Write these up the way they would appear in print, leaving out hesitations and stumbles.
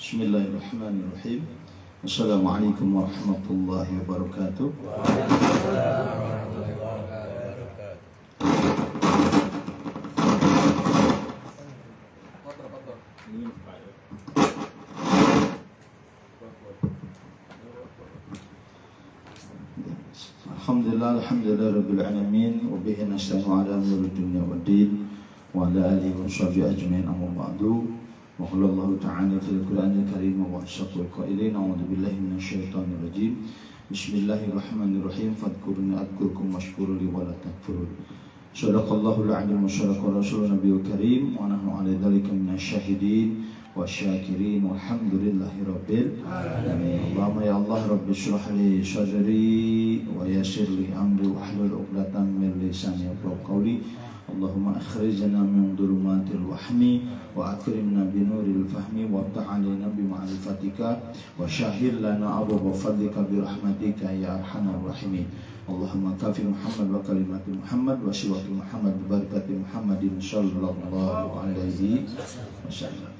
Bismillahirrahmanirrahim. Assalamualaikum warahmatullahi wabarakatuh. Alhamdulillah rabbil alamin wa bihi nasta'inu ala umuri dunya waddin wa ala alihi wa sahbihi ajmain amma ba'du. Wa qala Allah ta'ala fil Qur'anil Karim wa asyrafil qailin a'udzu billahi minasyaitonir rajim. Bismillahirrahmanirrahim. Fadhkuruni adhkurkum washkuruli wa la takfurun. Shadaqallahul 'azim wa shadaqa rasulun nabiyul karim wa nahnu 'ala dzalika minasyahidin wa syakirin walhamdulillahi rabbil alamin. Allahumma ya Allah rabbi shrah li sadri wa yassir li amri wahlul 'uqdatam min lisani yafqahu qawli. Allahumma akhrijna min dhulumatil wahmi wa akrimna bi nuril fahmi wa ta'alina bi ma'rifatika wa syahid lana abwaaba fadlika bi rahmatika ya arhamar rahimin. Allahumma kafi Muhammad wa kalimati Muhammad wa syiwati Muhammad bi barakati Muhammadin sallallahu alaihi wasallam.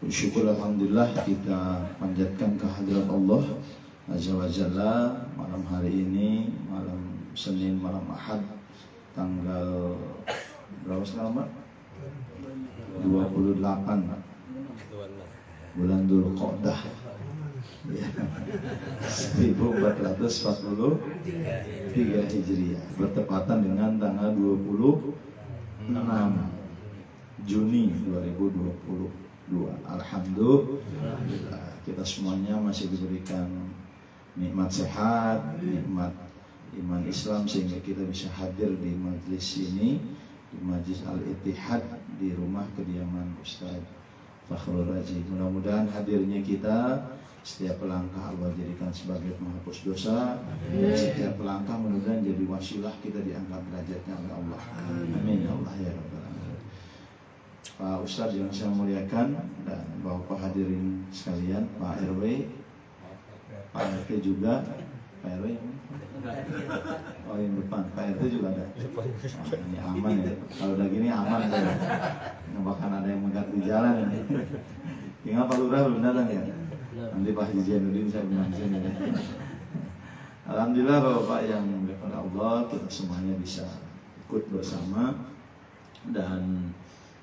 Bersyukur alhamdulillah kita panjatkan kehadirat Allah Azza wa Jalla malam hari ini, malam Senin, malam Ahad, tanggal berapa sekarang Pak? 28 bulan Dzulqa'dah ya, 1443 Hijriah, bertepatan dengan tanggal 26 Juni 2022. Alhamdulillah kita semuanya masih diberikan nikmat sehat, nikmat iman Islam sehingga kita bisa hadir di majlis ini, di Majlis Al-Ittihad di rumah kediaman Ustaz Fakhrul Razi. Mudah-mudahan hadirnya kita setiap langkah Allah jadikan sebagai penghapus dosa, dan setiap langkah mudah-mudahan jadi wasilah kita diangkat derajatnya oleh Allah. Amin ya Allah ya Rabbal alamin. Pak Ustaz yang saya muliakan dan Bapak hadirin sekalian, Pak RW, Pak RT juga, Pak RW oh yang depan, Pak RT juga ada. Ini aman ya, kalau udah gini aman ya. Bahkan ada yang mengganti jalan ini. Tinggal Pak Lurah belum datang ya. Nanti Pak Haji Zainuddin saya bilang sini ya. Alhamdulillah Bapak yang dimuliakan Allah, kita semuanya bisa ikut bersama, dan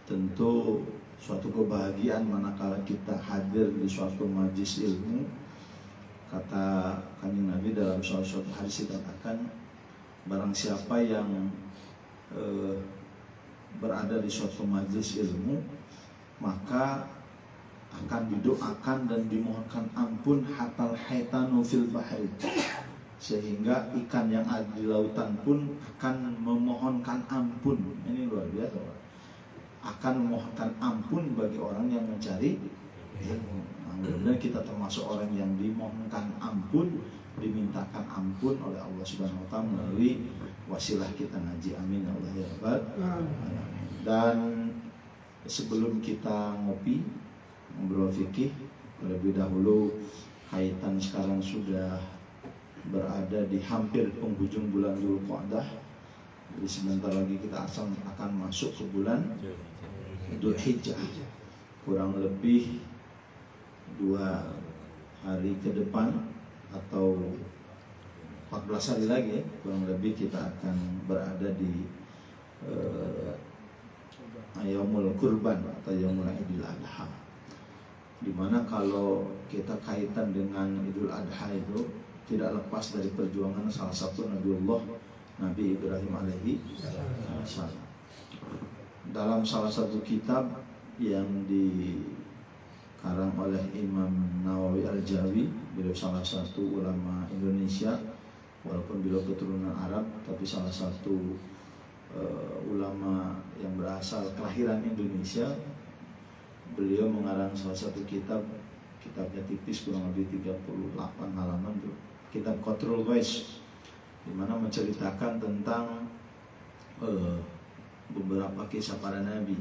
tentu suatu kebahagiaan manakala kita hadir di suatu majlis ilmu. Kata Kanjeng Nabi dalam suatu hadis dikatakan, barang siapa yang berada di suatu majlis ilmu, maka akan didoakan dan dimohonkan ampun hatal haitanu fil bahri, sehingga ikan yang ada di lautan pun akan memohonkan ampun. Ini luar biasa, akan memohonkan ampun bagi orang yang mencari ilmu. Mudah-mudahan kita termasuk orang yang dimohonkan ampun, dimintakan ampun oleh Allah Subhanahu wa taala melalui wasilah kita ngaji. Amin ya Allah ya Rabbal alamin. Dan sebelum kita ngopi, ngobrol fikih, terlebih dahulu kaitan sekarang sudah berada di hampir penghujung bulan Dzulqa'dah. Jadi sebentar lagi kita akan masuk ke bulan Dzulhijjah. Kurang lebih 2 hari ke depan atau 14 hari lagi ya, kurang lebih kita akan berada di Yaumul Kurban atau Yaumul Idul Adha. Dimana kalau kita kaitan dengan Idul Adha itu tidak lepas dari perjuangan salah satu Nabi Ibrahim alaihi salam. Dalam salah satu kitab yang dikarang oleh Imam Nawawi Al-Jawi, beliau salah satu ulama Indonesia, walaupun beliau keturunan Arab, tapi salah satu ulama yang berasal kelahiran Indonesia. Beliau mengarang salah satu kitabnya tipis, kurang lebih 38 halaman tuh, kitab Qatrul Ghais, di mana menceritakan tentang beberapa kisah para nabi.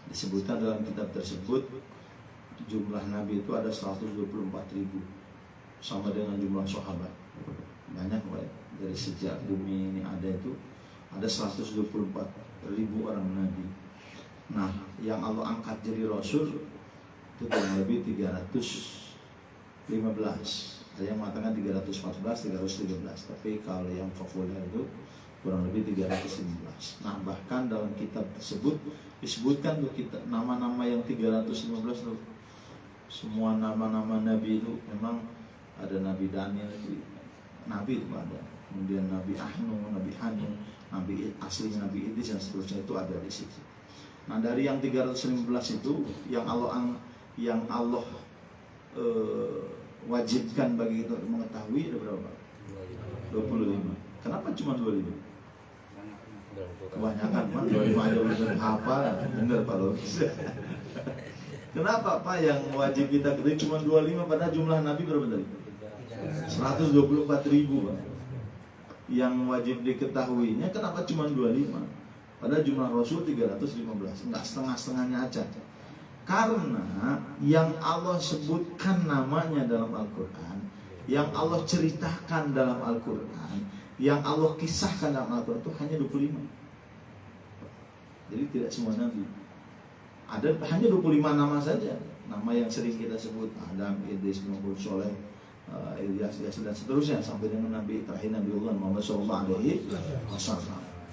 Disebutkan dalam kitab tersebut jumlah nabi itu ada 124.000, sama dengan jumlah sahabat. Banyak Pak, dari sejak bumi ini ada itu ada 124.000 orang nabi. Nah, yang Allah angkat jadi rasul itu kurang lebih 315. Ada yang mengatakan 314, 313, tapi kalau yang populer itu kurang lebih 315. Nah, bahkan dalam kitab tersebut disebutkan tuh kita nama-nama yang 315 tuh. Semua nama-nama nabi itu memang ada Nabi Daniel itu, nabi itu ada. Kemudian Nabi Ahnu, Nabi Hanu, Nabi asli Nabi Idris dan seterusnya itu ada di situ. Nah, dari yang 315 itu yang Allah wajibkan bagi kita mengetahui ada berapa? 25. Kenapa cuma 25? Kebanyakan Pak, 25 aja udah hafal, bener Pak Logis. Kenapa Pak yang wajib kita ketahui cuma 25 padahal jumlah Nabi berapa tadi? 124.000 Pak. Yang wajib diketahuinya kenapa cuma 25? Padahal jumlah Rasul 315, enggak setengah-setengahnya aja. Karena yang Allah sebutkan namanya dalam Al-Quran, yang Allah ceritakan dalam Al-Quran, yang Allah kisahkan dalam Al-Quran itu hanya 25. Jadi tidak semua Nabi. Ada hanya 25 nama saja. Nama yang sering kita sebut Adam, Idris, Nuh, Soleh, Ilyas, dan seterusnya sampai dengan Nabi terakhir Nabiullah Muhammad SAW.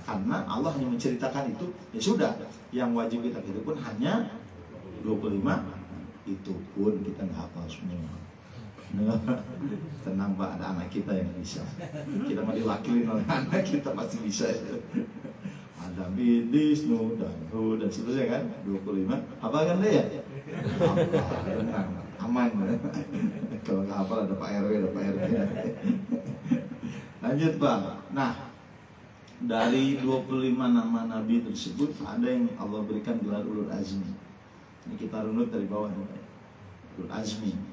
Karena Allah hanya menceritakan itu, ya sudah. Yang wajib kita itu pun hanya 25, itu pun kita nggak hafal semua. Tenang Pak, ada anak kita yang bisa. Kita mau diwakilin oleh anak kita pasti bisa. Ada Bidis, Nuh, dan Hud dan seterusnya kan 25. Apa kan deh ya? Tenang, aman. Kalau nggak hafal ada Pak RW, ada Pak RT. Lanjut Pak. Nah, dari 25 nama Nabi tersebut ada yang Allah berikan gelar Ulul Azmi. Ini kita runut dari bawah nih.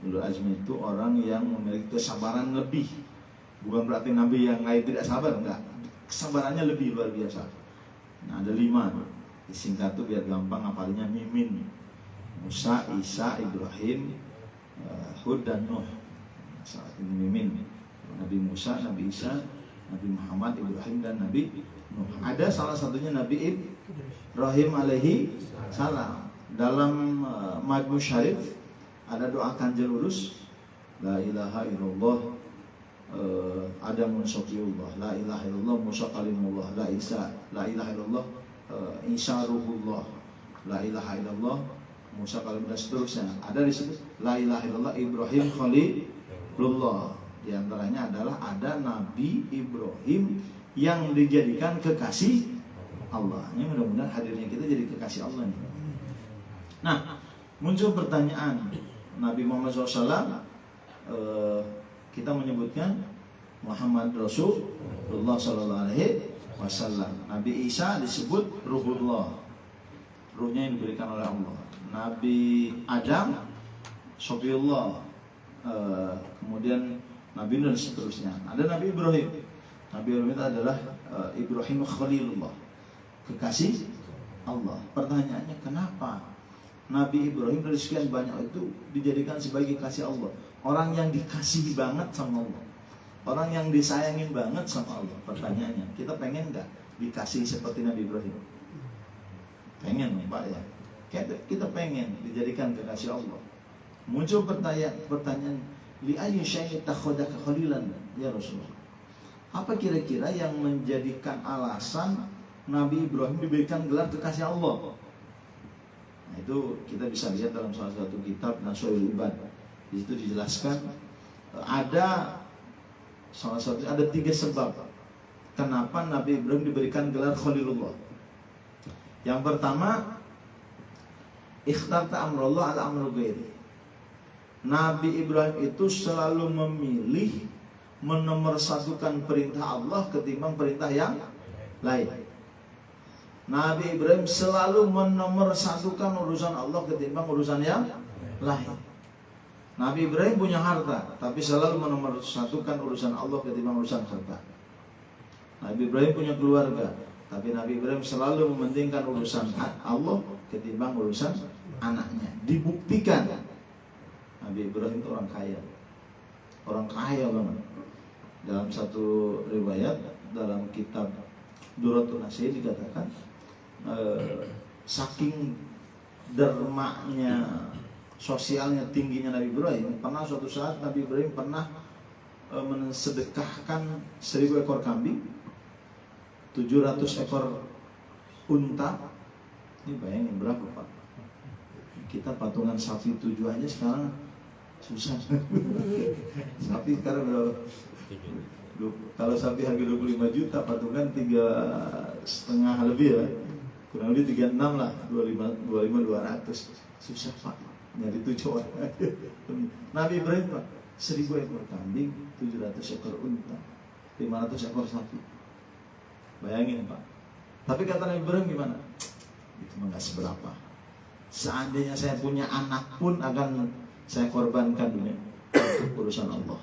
Ulul Azmi itu orang yang memiliki kesabaran lebih. Bukan berarti Nabi yang lain tidak sabar, enggak. Kesabarannya lebih luar biasa. Nah, ada 5. Disingkat tuh biar gampang hafalnya Mimin. Musa, Isa, Ibrahim, Hud dan Nuh. Saat ini Mimin. Nabi Musa, Nabi Isa, Nabi Muhammad, Ibrahim dan Nabi Nuh. Ada salah satunya Nabi Ibrahim alaihi salam. Dalam Majmu' Syarif ada doa Kanjeng Lurus, la ilaha illallah Adamun Sofiullah, la ilaha illallah Musa kalimullah, la ilaha illallah Isa ruhullah, la ilaha illallah Musa kalimullah, dan seterusnya. Ada disebut la ilaha illallah Ibrahim khalilullah. Di antaranya adalah ada Nabi Ibrahim yang dijadikan kekasih Allah. Ini mudah-mudahan hadirnya kita jadi kekasih Allah nih. Nah, muncul pertanyaan, Nabi Muhammad SAW kita menyebutkan Muhammad Rasulullah SAW. Nabi Isa disebut Ruhullah, ruhnya yang diberikan oleh Allah. Nabi Adam Sofiullah, kemudian Nabi Nuh dan seterusnya. Ada Nabi Ibrahim. Nabi Ibrahim itu adalah Ibrahim Khalilullah, kekasih Allah. Pertanyaannya, kenapa Nabi Ibrahim dari sekian banyak itu dijadikan sebagai kasih Allah? Orang yang dikasihi banget sama Allah, orang yang disayangin banget sama Allah. Pertanyaannya, kita pengen nggak dikasihi seperti Nabi Ibrahim? Pengen Pak ya? Kita pengen dijadikan kekasih Allah. Muncul pertanyaan, li ayyi syai'in takhadaka khalilan ya Rasulullah? Apa kira-kira yang menjadikan alasan Nabi Ibrahim diberikan gelar kekasih Allah? Nah, itu kita bisa lihat dalam salah satu kitab Nasuhul Ibad. Di situ dijelaskan ada 3 sebab kenapa Nabi Ibrahim diberikan gelar Khalilullah. Yang pertama, ikhtarta amrullah ala amru ghairi. Nabi Ibrahim itu selalu memilih menomorsatukan perintah Allah ketimbang perintah yang lain. Nabi Ibrahim selalu menomorsatukan urusan Allah ketimbang urusan yang lain. Nabi Ibrahim punya harta, tapi selalu menomorsatukan urusan Allah ketimbang urusan harta. Nabi Ibrahim punya keluarga, tapi Nabi Ibrahim selalu mementingkan urusan Allah ketimbang urusan anaknya. Dibuktikan Nabi Ibrahim itu orang kaya banget. Dalam satu riwayat dalam kitab Duratun Nasir dikatakan saking dermaknya sosialnya tingginya Nabi Ibrahim, pernah suatu saat Nabi Ibrahim pernah mensedekahkan 1000 ekor kambing, 700 ekor unta. Ini bayangin berapa Pak? Kita patungan sapi 7 aja sekarang susah. Sapi sekarang udah, kalau sapi harga 25 juta, patungan 3,5 lebih ya, kurang lebih 36 lah, 200. Susah Pak, nyari 7 orang. Nabi Ibrahim Pak, 1000 ekor kambing, 700 ekor unta, 500 ekor sapi. Bayangin Pak. Tapi kata Nabi Ibrahim gimana? Itu mah gak seberapa. Seandainya saya punya anak pun akan saya korbankan dunia untuk urusan Allah.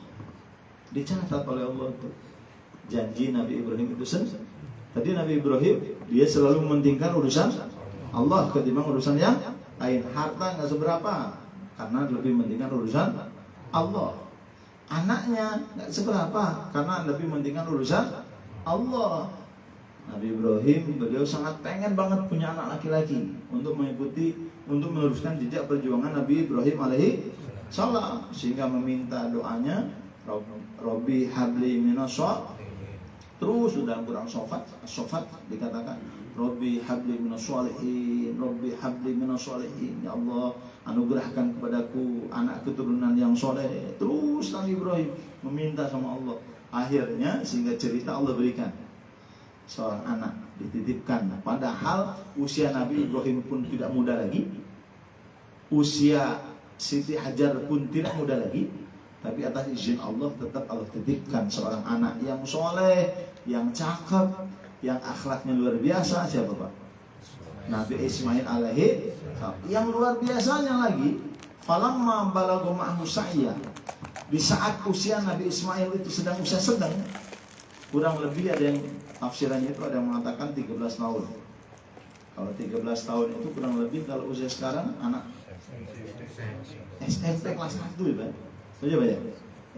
Dicatat oleh Allah itu janji Nabi Ibrahim itu sendiri. Tadi Nabi Ibrahim dia selalu mementingkan urusan Allah ketimbang urusan yang lain. Harta nggak seberapa karena lebih mementingkan urusan Allah. Anaknya nggak seberapa karena lebih mementingkan urusan Allah. Nabi Ibrahim beliau sangat pengen banget punya anak laki-laki untuk meneruskan jejak perjuangan Nabi Ibrahim alaihi salam, sehingga meminta doanya Robbi habli minas sholihin. Terus sudah kurang sofat dikatakan Robbi habli minas sholihin, Robbi habli minas sholihin. Ya Allah, anugerahkan kepadaku anak keturunan yang soleh. Terus Nabi Ibrahim meminta sama Allah. Akhirnya sehingga cerita Allah berikan seorang anak dititipkan. Padahal usia Nabi Ibrahim pun tidak muda lagi, usia Siti Hajar pun tidak muda lagi, tapi atas izin Allah tetap Allah titipkan seorang anak yang soleh, yang cakep, yang akhlaknya luar biasa. Siapa Pak? Nabi Ismail alaihi salam. Yang luar biasanya lagi, falamma balagha ma'hu sa'ya, di saat usia Nabi Ismail itu sedang usia sedang, kurang lebih ada yang tafsirannya itu ada yang mengatakan 13 tahun. Kalau 13 tahun itu kurang lebih kalau usia sekarang anak SMP kelas 1 ya Pak. Saja Pak ya.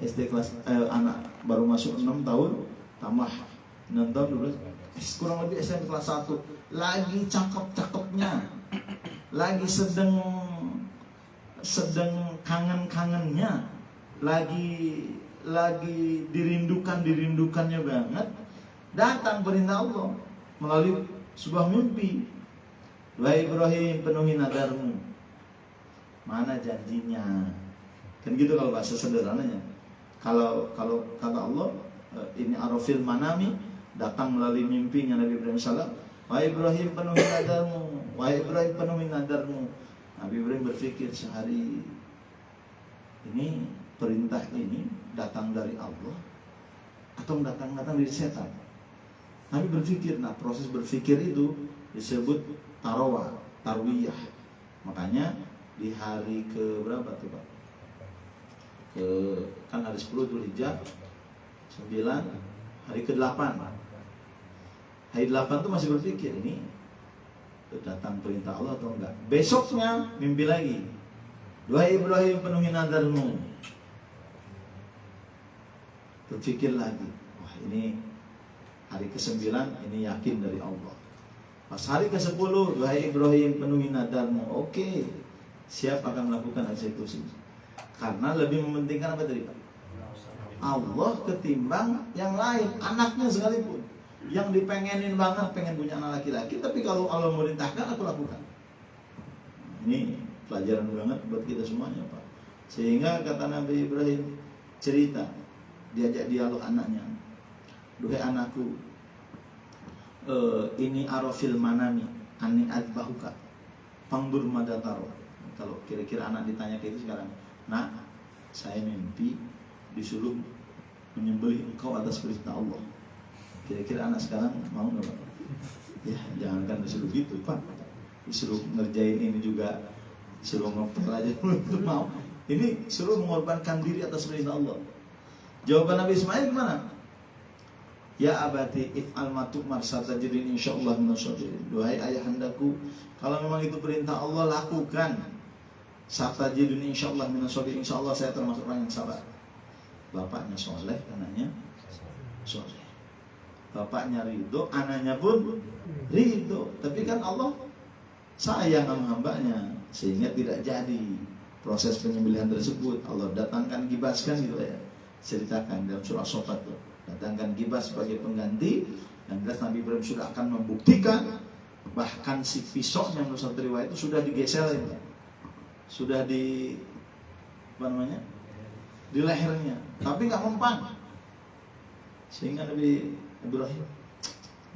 SD kelas anak baru masuk 6 tahun tambah 6 tahun 12, kurang lebih SMP kelas 1. Lagi cakep-cakepnya, lagi sedang kangen-kangennya, lagi dirindukannya banget. Datang perintah Allah melalui sebuah mimpi. Wahai Ibrahim, penuhi nadarmu. Mana janjinya? Kan gitu kalau bahasa sederhananya. Kalau kata Allah, ini arafil manami, datang melalui mimpinya Nabi Ibrahim salam. Wahai Ibrahim, penuhi nadarmu. Wahai Ibrahim, penuhi nadarmu. Nabi Ibrahim berpikir sehari, ini perintah ini datang dari Allah atau datang dari setan? Nabi berpikir. Nah, proses berpikir itu disebut tarwiyah. Makanya di hari ke berapa tuh Pak? Kan hari 10 Dzulhijjah, 9, hari ke-8. Hari 8 tuh masih berpikir ini datang perintah Allah atau enggak. Besoknya mimpi lagi. Wahai Ibrahim, penuhi nadarmu. Berpikir lagi. Wah, ini hari ke-9, ini yakin dari Allah. Pas hari ke-10, wahai Ibrahim, penuhi nadarmu. Oke, siap akan melakukan eksekusi. Karena lebih mementingkan apa tadi Pak? Allah ketimbang yang lain, anaknya sekalipun. Yang dipengenin banget, pengen punya anak laki-laki, tapi kalau Allah merintahkan, aku lakukan. Ini pelajaran banget buat kita semuanya Pak. Sehingga kata Nabi Ibrahim, cerita, diajak dialog anaknya. Duhai anakku, ini arafil manami ani adbahuka pangdur madataro. Kalau kira-kira anak ditanya kayak itu sekarang, nak, saya mimpi disuruh menyembelih engkau atas perintah Allah. Kira-kira anak sekarang mau nggak Pak? Ya, jangankan disuruh gitu Pak, disuruh ngerjain ini juga, disuruh ngopel aja untuk mau. Ini suruh mengorbankan diri atas perintah Allah. Jawaban Nabi Ismail gimana? Ya abati if'al ma tu'mar satajidin insyaallah minas sabirin. Duhai ayahandaku, kalau memang itu perintah Allah, lakukan. Satajidin insyaallah minas sabirin. Insyaallah saya termasuk orang yang sabar. Bapaknya soleh, anaknya soleh. Bapaknya ridho, anaknya pun ridho. Tapi kan Allah sayang sama hambanya, sehingga tidak jadi. proses penyembelihan tersebut Allah datangkan gibaskan gitu ya, ceritakan dalam surah Sofat tuh, datangkan gibas sebagai pengganti. Dan jelas Nabi Ibrahim sudah akan membuktikan, bahkan si pisaunya menurut satu riwayat itu sudah digeselin, sudah di apa namanya, di lehernya, tapi nggak mempan. Sehingga Nabi Ibrahim,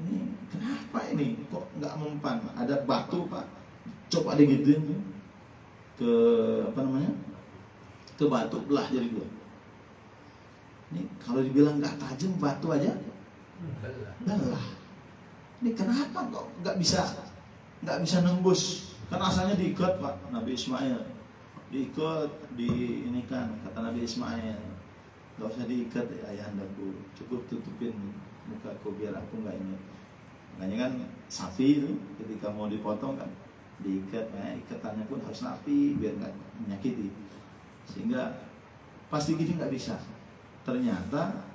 ini kenapa ini kok nggak mempan? Ada batu Pak, coba digituin ke apa namanya, ke batu, belah jadi dua. Ini kalau dibilang nggak tajam batu aja belah. Ini kenapa kok nggak bisa nembus? Kan asalnya diikat Pak, Nabi Ismail diikat, di ini kan kata Nabi Ismail, nggak usah diikat ya ayahandaku, cukup tutupin mukaku biar aku nggak ingat. Makanya kan sapi itu ketika mau dipotong kan diikat, ikatannya pun harus rapi biar nggak menyakiti. Sehingga pasti gini nggak bisa. Ternyata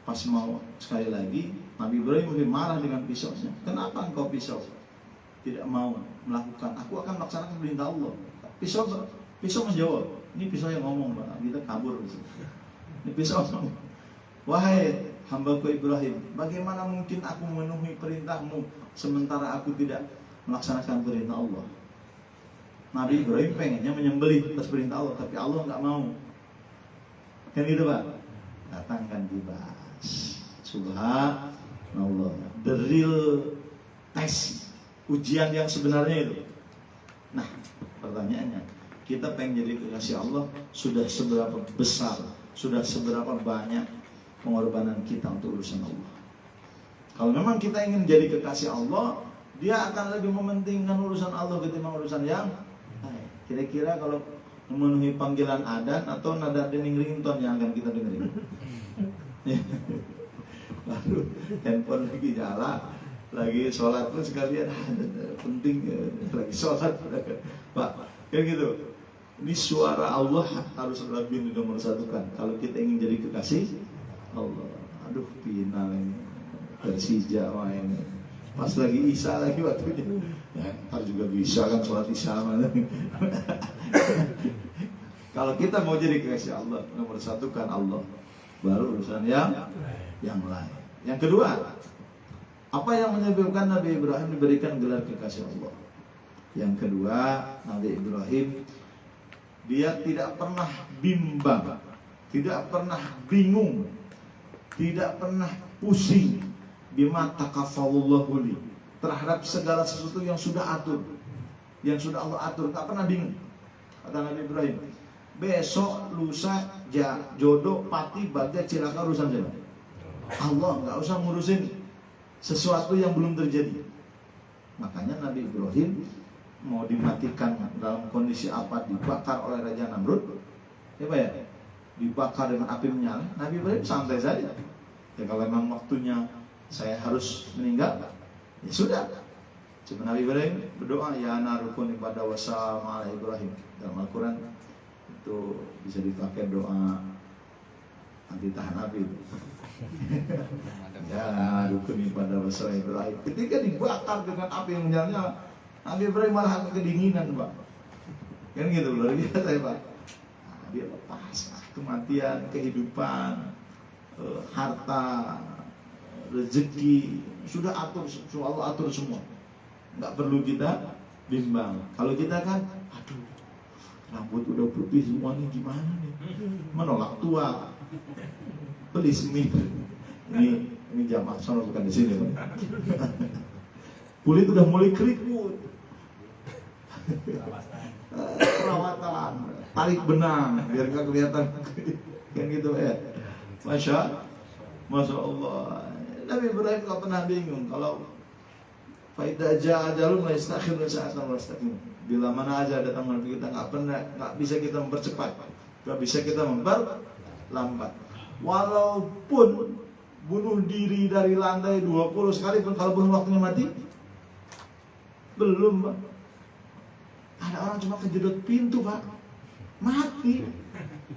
pas mau sekali lagi Nabi Ibrahim lebih marah dengan pisaunya. Kenapa engkau pisau tidak mau melakukan? Aku akan melaksanakan perintah Allah. Pisau menjawab. Ini pisau yang ngomong Pak. Kita kabur. Ini pisau ngomong. Wahai hambaku Ibrahim, bagaimana mungkin aku memenuhi perintahmu sementara aku tidak melaksanakan perintah Allah? Nabi Ibrahim pengennya menyembelih atas perintah Allah, tapi Allah nggak mau. Kan gitu Pak. Datangkan gibas. Subhanallah. The real test, ujian yang sebenarnya itu. Nah, pertanyaannya, kita pengen jadi kekasih Allah, sudah seberapa besar, sudah seberapa banyak pengorbanan kita untuk urusan Allah? Kalau memang kita ingin jadi kekasih Allah, dia akan lebih mementingkan urusan Allah ketimbang urusan yang lain. Kira-kira kalau memenuhi panggilan adan atau nada dening ringtone yang akan kita dengerin? Lalu handphone lagi nyala, lagi sholat pun sekalian penting lagi sholat Pak, kayak gitu. Ini suara Allah harus lebih nomor satukan kalau kita ingin jadi kekasih Allah. Aduh final ini Persija main pas lagi Isya lagi waktunya ya, ntar juga bisa kan sholat Isya mana. Kalau kita mau jadi kekasih Allah, nomor satukan Allah, baru urusan yang lain. Yang kedua, apa yang menyebabkan Nabi Ibrahim diberikan gelar kekasih Allah? Yang kedua, Nabi Ibrahim dia tidak pernah bimbang, tidak pernah bingung, tidak pernah pusing bima takafalullahu li, terhadap segala sesuatu yang sudah atur, yang sudah Allah atur, tak pernah bingung. Kata Nabi Ibrahim, besok, lusa, jodoh, pati, bagja, cilaka urusan saya. Allah nggak usah ngurusin sesuatu yang belum terjadi. Makanya Nabi Ibrahim mau dimatikan dalam kondisi apa, dibakar oleh Raja Namrud, ya Pak ya, dibakar dengan api menyala, Nabi Ibrahim santai saja. Ya kalau memang waktunya saya harus meninggal, ya sudah. Cuma Nabi Ibrahim berdoa, ya narukun ibadah wasama ala Ibrahim. Dalam Al-Quran itu bisa dipakai doa anti tahan api. Ya rukun ibadah wasama Ibrahim. Ketika dibakar dengan api yang menyala, Nabi Ibrahim malah kedinginan Pak. Kan gitu, luar biasa ya Pak. Nah, dia lepas kematian, kehidupan, harta, rezeki, sudah atur, Allah atur semua. Nggak perlu kita bimbang. Kalau kita kan, aduh, rambut udah putih semua nih, gimana nih? Menolak tua, beli semir. Ini jamaah sono bukan di sini Pak. Kulit udah mulai keriput. Perawatan, tarik benang biar nggak kelihatan, kan gitu ya. Masya Allah. Nabi Ibrahim nggak pernah bingung kalau faidah ajalun la yastakhirun sa'atan wa yastaqim. Bila mana aja datang menuju kita, nggak bisa kita mempercepat, nggak bisa kita memperlambat. Walaupun bunuh diri dari lantai 20 sekalipun, kalau belum waktunya mati, belum Pak. Ada orang cuma kejedot pintu Pak, mati.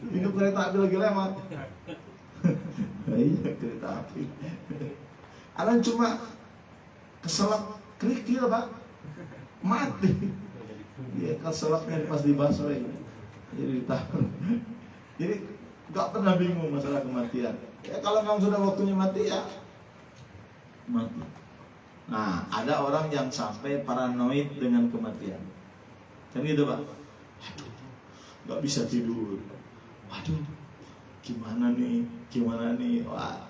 Pintu kereta api lagi lewat. Iya kereta api. Ada cuma keselak kerikil Pak, mati. Dia keselaknya pas di busway. Jadi ditahan. Jadi nggak pernah bingung masalah kematian. Ya kalau memang sudah waktunya mati ya mati. Nah, ada orang yang sampai paranoid dengan kematian. Kan gitu Pak. Aduh, nggak bisa tidur. Waduh, gimana nih? Wah,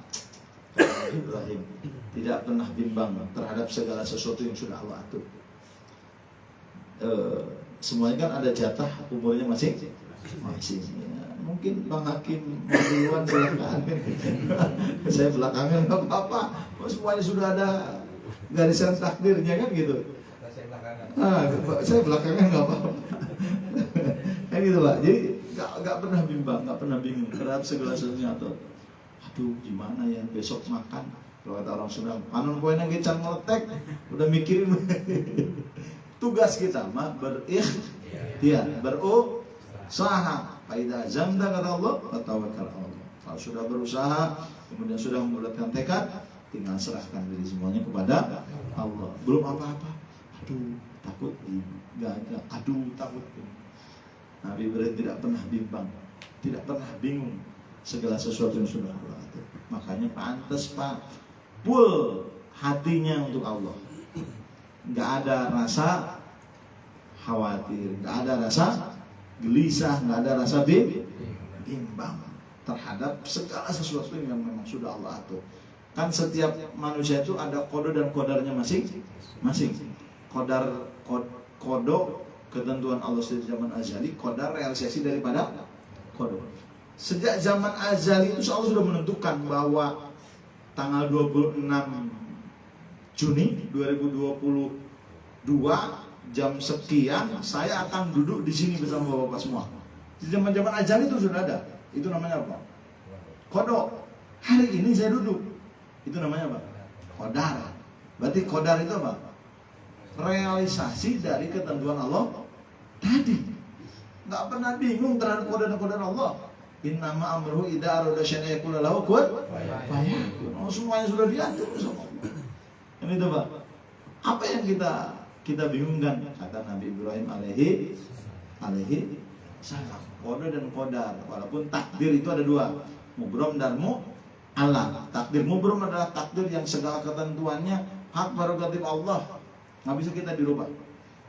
Ibrahim tidak pernah bimbang terhadap segala sesuatu yang sudah Allah atur. Semuanya kan ada jatah umurnya masing-masing. Ya, mungkin Bang Hakim duluan silakan. Saya belakangan nggak apa-apa. Semuanya sudah ada garisan takdirnya kan gitu. Saya belakangan nggak apa-apa. Kan gitu Pak. Jadi nggak pernah bimbang, nggak pernah bingung terhadap segala sesuatu. Aduh, gimana ya besok makan? Kalau kata orang Sunda, panon poe nang gecan meletek, udah mikirin. Tugas kita mah berikhtiar, berusaha. Faida zamda kata Allah, tawakkal Allah. Kalau sudah berusaha, kemudian sudah membulatkan tekad, tinggal serahkan diri semuanya kepada Allah. Belum apa-apa. Aduh, takut gagal. Aduh, takut. Nabi Ibrahim tidak pernah bimbang, tidak pernah bingung segala sesuatu yang sudah Allah atur. Makanya pantas Pak, full hatinya untuk Allah. Nggak ada rasa khawatir, nggak ada rasa gelisah, nggak ada rasa bimbang terhadap segala sesuatu yang memang sudah Allah atur. Kan setiap manusia itu ada kodo dan kodarnya masing-masing. Kodo ketentuan Allah sejak zaman azali, kodar realisasi daripada kodo. Sejak zaman azali itu Allah sudah menentukan bahwa tanggal 26 Juni 2022 jam sekian saya akan duduk di sini bersama Bapak semua. Di zaman-zaman azali itu sudah ada. Itu namanya apa? Kodok. Hari ini saya duduk. Itu namanya apa? Kodar. Berarti kodar itu apa? Realisasi dari ketentuan Allah tadi. Nggak pernah bingung terhadap kodar Allah. Innama amruhu idza arada syai'an yaqulu lahu kun fayakun. Semuanya sudah diatur sama Allah. Ini itu Pak. Apa yang kita bingungkan? Kata Nabi Ibrahim alaihi salam. Kodar dan kodar. Walaupun takdir itu ada dua, mubrom dan mu'allaq. Takdir mubrom adalah takdir yang segala ketentuannya hak prerogatif Allah. Nggak bisa kita dirubah.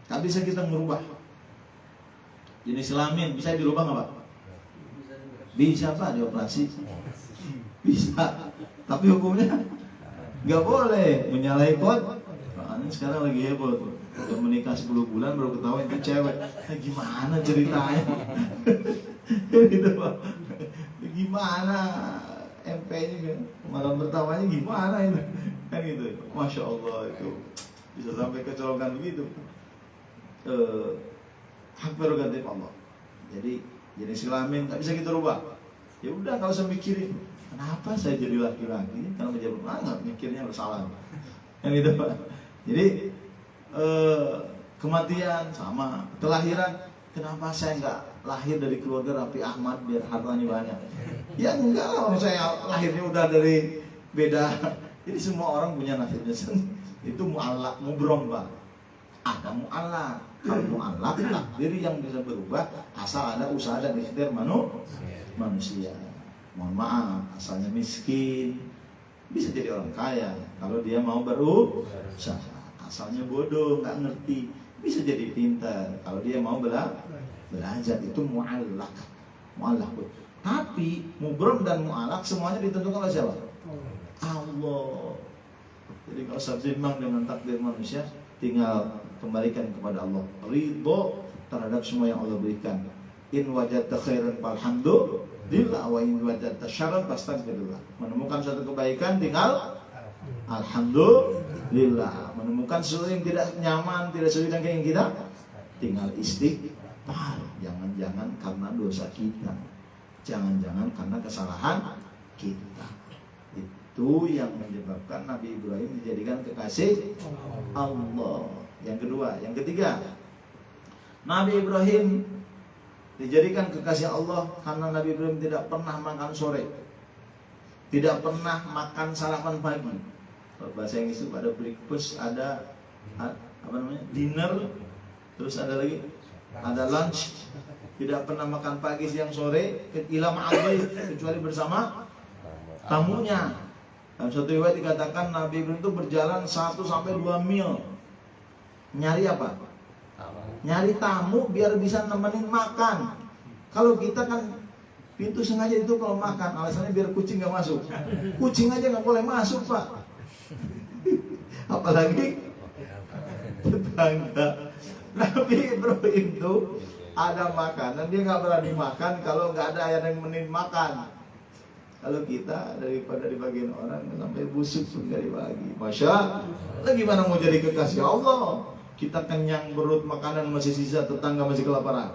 Nggak bisa kita merubah. Jenis kelamin bisa dirubah nggak Pak? Bisa Pak, dioperasi. Bisa. Tapi hukumnya nggak boleh menyalahi kod. Nah, sekarang lagi heboh tuh. Udah menikah 10 bulan baru ketahuan itu cewek. Gimana ceritanya? Gitu Pak. Gimana MP-nya malam pertamanya gimana itu? Kan gitu. Masya Allah itu bisa sampai kecolokan begitu. Hak prerogatif Allah. Jadi jenis kelamin nggak bisa kita rubah. Ya udah nggak usah mikirin. Kenapa saya jadi laki-laki? Karena menjadi nggak mikirnya bersalah. Yang itu Pak. Jadi kematian sama, kelahiran. Kenapa saya nggak lahir dari keluarga Raffi Ahmad biar hartanya banyak? Ya enggak lah, saya lahirnya udah dari beda. Jadi semua orang punya nasibnya sendiri. Itu mu'allaq, mubrom Pak. Ada mu'allaq. Kalau mu'allaq takdir yang bisa berubah asal ada usaha dan ikhtiar manusia. Mohon maaf, asalnya miskin bisa jadi orang kaya kalau dia mau berusaha. Asalnya bodoh, nggak ngerti, bisa jadi pintar kalau dia mau belajar. Itu mu'allaq. Tapi mubrom dan mu'allaq semuanya ditentukan oleh siapa? Allah. Jadi kalau bimbang dengan takdir manusia, tinggal kembalikan kepada Allah. Ridho terhadap semua yang Allah berikan. In wajadta khairan falhamdulillah wa in wajadta syarran fastaghfirullah. Menemukan suatu kebaikan tinggal alhamdulillah. Menemukan sesuatu yang tidak nyaman, tidak sesuai dengan keinginan kita, tinggal istighfar. Jangan-jangan karena dosa kita, jangan-jangan karena kesalahan kita. Itu yang menyebabkan Nabi Ibrahim dijadikan kekasih Allah. Yang kedua, yang ketiga, Nabi Ibrahim dijadikan kekasih Allah karena Nabi Ibrahim tidak pernah makan sore, tidak pernah makan sarapan pagi. Kalau bahasa Inggris itu ada breakfast, ada apa namanya, dinner, terus ada lagi, ada lunch. tidak pernah makan pagi, siang, sore, ila ma'adhi, kecuali bersama tamunya. Dalam satu riwayat dikatakan Nabi Ibrahim itu berjalan 1 sampai 2 mil. Nyari apa? Nyari tamu biar bisa nemenin makan. Kalau kita kan pintu sengaja itu kalau makan, alasannya biar kucing gak masuk. Kucing aja gak boleh masuk, Pak. Apalagi tetangga. Nabi Ibrahim itu ada makanan, dia gak berani makan kalau gak ada yang nemenin makan. Kalau kita daripada dibagiin orang sampai busuk pun gak dibagi. Masya Allah, gimana mau jadi kekasih Allah? Kita kenyang perut, makanan masih sisa, tetangga masih kelaparan.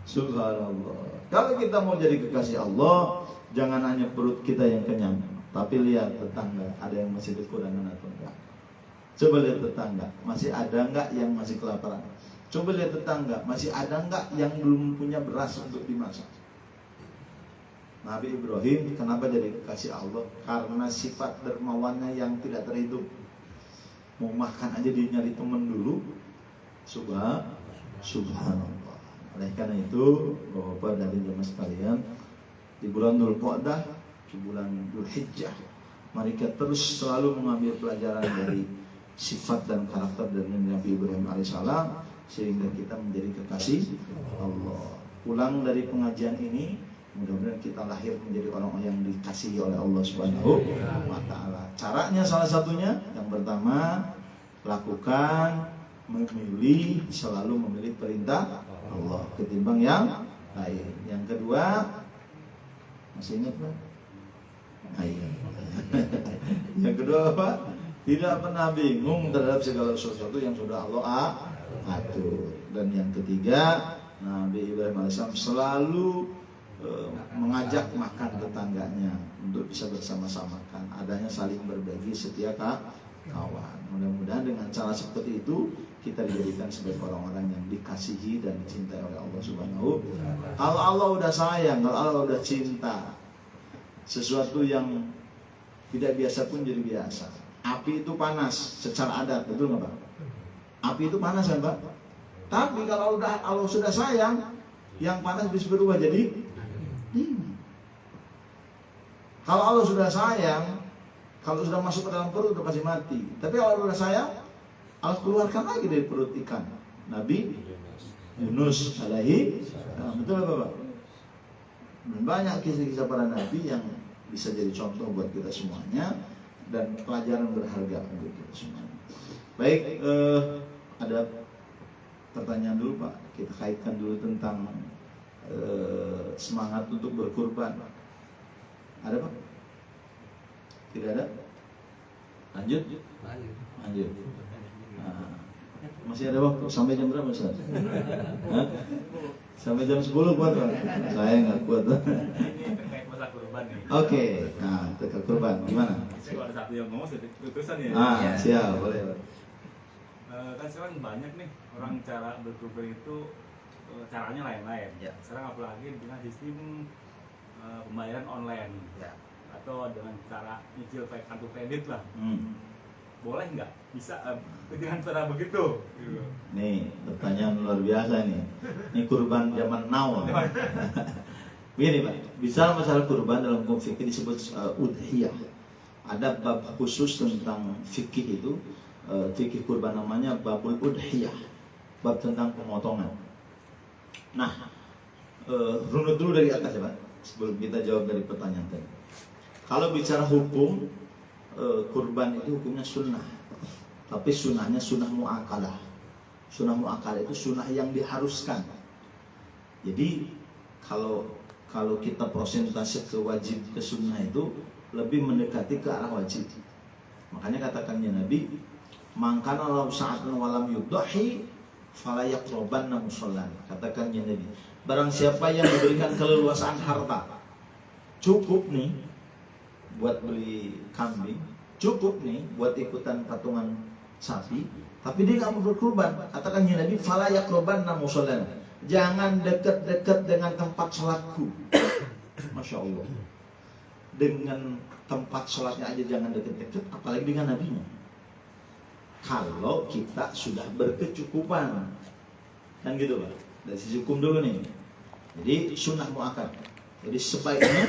Subhanallah. Kalau kita mau jadi kekasih Allah, jangan hanya perut kita yang kenyang, tapi lihat tetangga, ada yang masih kekurangan atau enggak. Coba lihat tetangga, masih ada enggak yang masih kelaparan. Coba lihat tetangga, masih ada enggak yang belum punya beras untuk dimasak. Nabi Ibrahim kenapa jadi kekasih Allah? Karena sifat dermawannya yang tidak terhitung. Mau makan aja dia nyari teman dulu. Subhanallah. Oleh karena itu, Bapak dari jemaah sekalian, di bulan Dzulqa'dah, di bulan Dzulhijjah, mari kita terus selalu mengambil pelajaran dari sifat dan karakter dari Nabi Ibrahim alaihissalam sehingga kita menjadi kekasih Allah. Pulang dari pengajian ini, mudah-mudahan kita lahir menjadi orang-orang yang dikasihi oleh Allah Subhanahu wa taala. Caranya salah satunya yang pertama, lakukan memilih, selalu memilih perintah Allah ketimbang yang lain. Yang kedua, masih ingat Pak? Yang kedua apa? Tidak pernah bingung terhadap segala sesuatu yang sudah Allah atur. Dan yang ketiga, Nabi Ibrahim alaihissalam selalu mengajak makan tetangganya untuk bisa bersama-sama kan, adanya saling berbagi setia kawan. Mudah-mudahan dengan cara seperti itu kita dijadikan sebagai orang-orang yang dikasihi dan dicintai oleh Allah Subhanahu. Kalau Allah udah sayang, kalau Allah udah cinta, sesuatu yang tidak biasa pun jadi biasa. Api itu panas secara adat, betul nggak Pak? Api itu panas kan Pak? Tapi kalau Allah sudah sayang, yang panas bisa berubah jadi dingin. Kalau Allah sudah sayang, kalau sudah masuk ke dalam perut udah pasti mati. Tapi kalau Allah sudah sayang, Allah keluarkan lagi dari perut ikan. Nabi Yunus alaihi salam. Betul Bapak? Banyak kisah-kisah para nabi yang bisa jadi contoh buat kita semuanya dan pelajaran berharga untuk kita semuanya. Baik, ada pertanyaan dulu Pak. Kita kaitkan dulu tentang semangat untuk berkurban. Ada Pak? Tidak ada? Lanjut? Lanjut. Nah, masih ada waktu. Sampai jam berapa Ustaz? Sampai jam 10 kuat Pak? Saya nggak kuat. Ini terkait masalah kurban nih. Oke, nah terkait kurban gimana? Kalau ada satu yang ngomong terusan ya. Siap, boleh. Kan sekarang banyak nih orang cara berkurban itu caranya lain-lain. Ya. Sekarang apalagi dengan sistem pembayaran online, Ya. atau dengan cara nyicil pakai kartu kredit lah. Boleh nggak? Bisa dengan cara begitu? Gitu. Nih pertanyaan luar biasa nih. Ini kurban zaman now. Begini Pak, bisa masalah kurban dalam hukum fikih disebut udhiyah. Ada bab khusus tentang fikih itu, fikih kurban namanya babul udhiyah, bab tentang pemotongan. Nah, runut dulu dari atas ya Pak, sebelum kita jawab dari pertanyaan tadi. Kalau bicara hukum, kurban itu hukumnya sunnah, tapi sunnahnya sunnah mu'akalah. Sunnah mu'akalah itu sunnah yang diharuskan. Jadi kalau kita prosentase ke wajib ke sunnah itu lebih mendekati ke arah wajib. Makanya katakannya Nabi, "Mangkana law sa'atan walam yudhi fala yaqrabanna musallan." Katakannya Nabi, barang siapa yang diberikan keleluasaan harta, cukup nih buat beli kambing, cukup nih buat ikutan patungan sapi, tapi dia nggak mau berkurban. Katakannya Nabi, "Fala yaqrabanna musallan." Jangan dekat-dekat dengan tempat sholatku. Masya Allah. Dengan tempat sholatnya aja jangan dekat-dekat, apalagi dengan nabinya. Kalau kita sudah berkecukupan, Kan gitu Pak. Dari sisi hukum dulu nih. Jadi sunnah muakkad. Jadi sebaiknya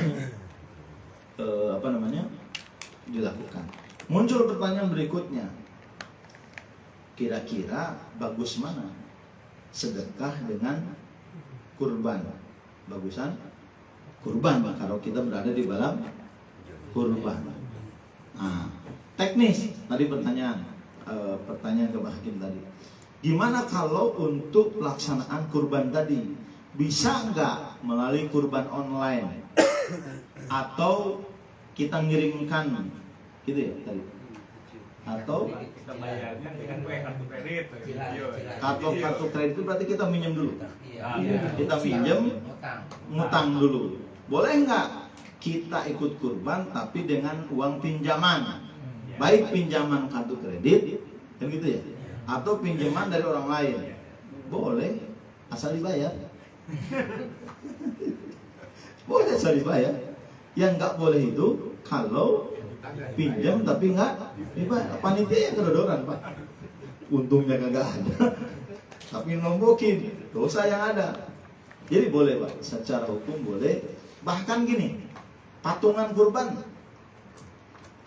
dilakukan. Muncul pertanyaan berikutnya. Kira-kira bagus mana sedekah dengan kurban? Bagusan kurban Pak, kalau kita berada di dalam kurban. Nah, teknis tadi pertanyaan ke Pak Hakim tadi. Gimana kalau untuk pelaksanaan kurban tadi? Bisa nggak melalui kurban online? Atau kita ngirimkan gitu ya tadi? Atau kita bayarnya dengan kartu kredit. kartu kredit itu berarti kita minjem dulu. Iya. Kita minjem, ngutang dulu. Boleh nggak kita ikut kurban tapi dengan uang pinjaman? Baik pinjaman kartu kredit, kan gitu ya? Atau pinjaman dari orang lain. Boleh, asal dibayar. Boleh asal dibayar. Yang nggak boleh itu kalau pinjam tapi nggak dibayar. Panitia yang kedodoran Pak. Untungnya kagak ada. Tapi nombokin dosa yang ada. Jadi boleh Pak, secara hukum boleh. Bahkan gini, patungan kurban.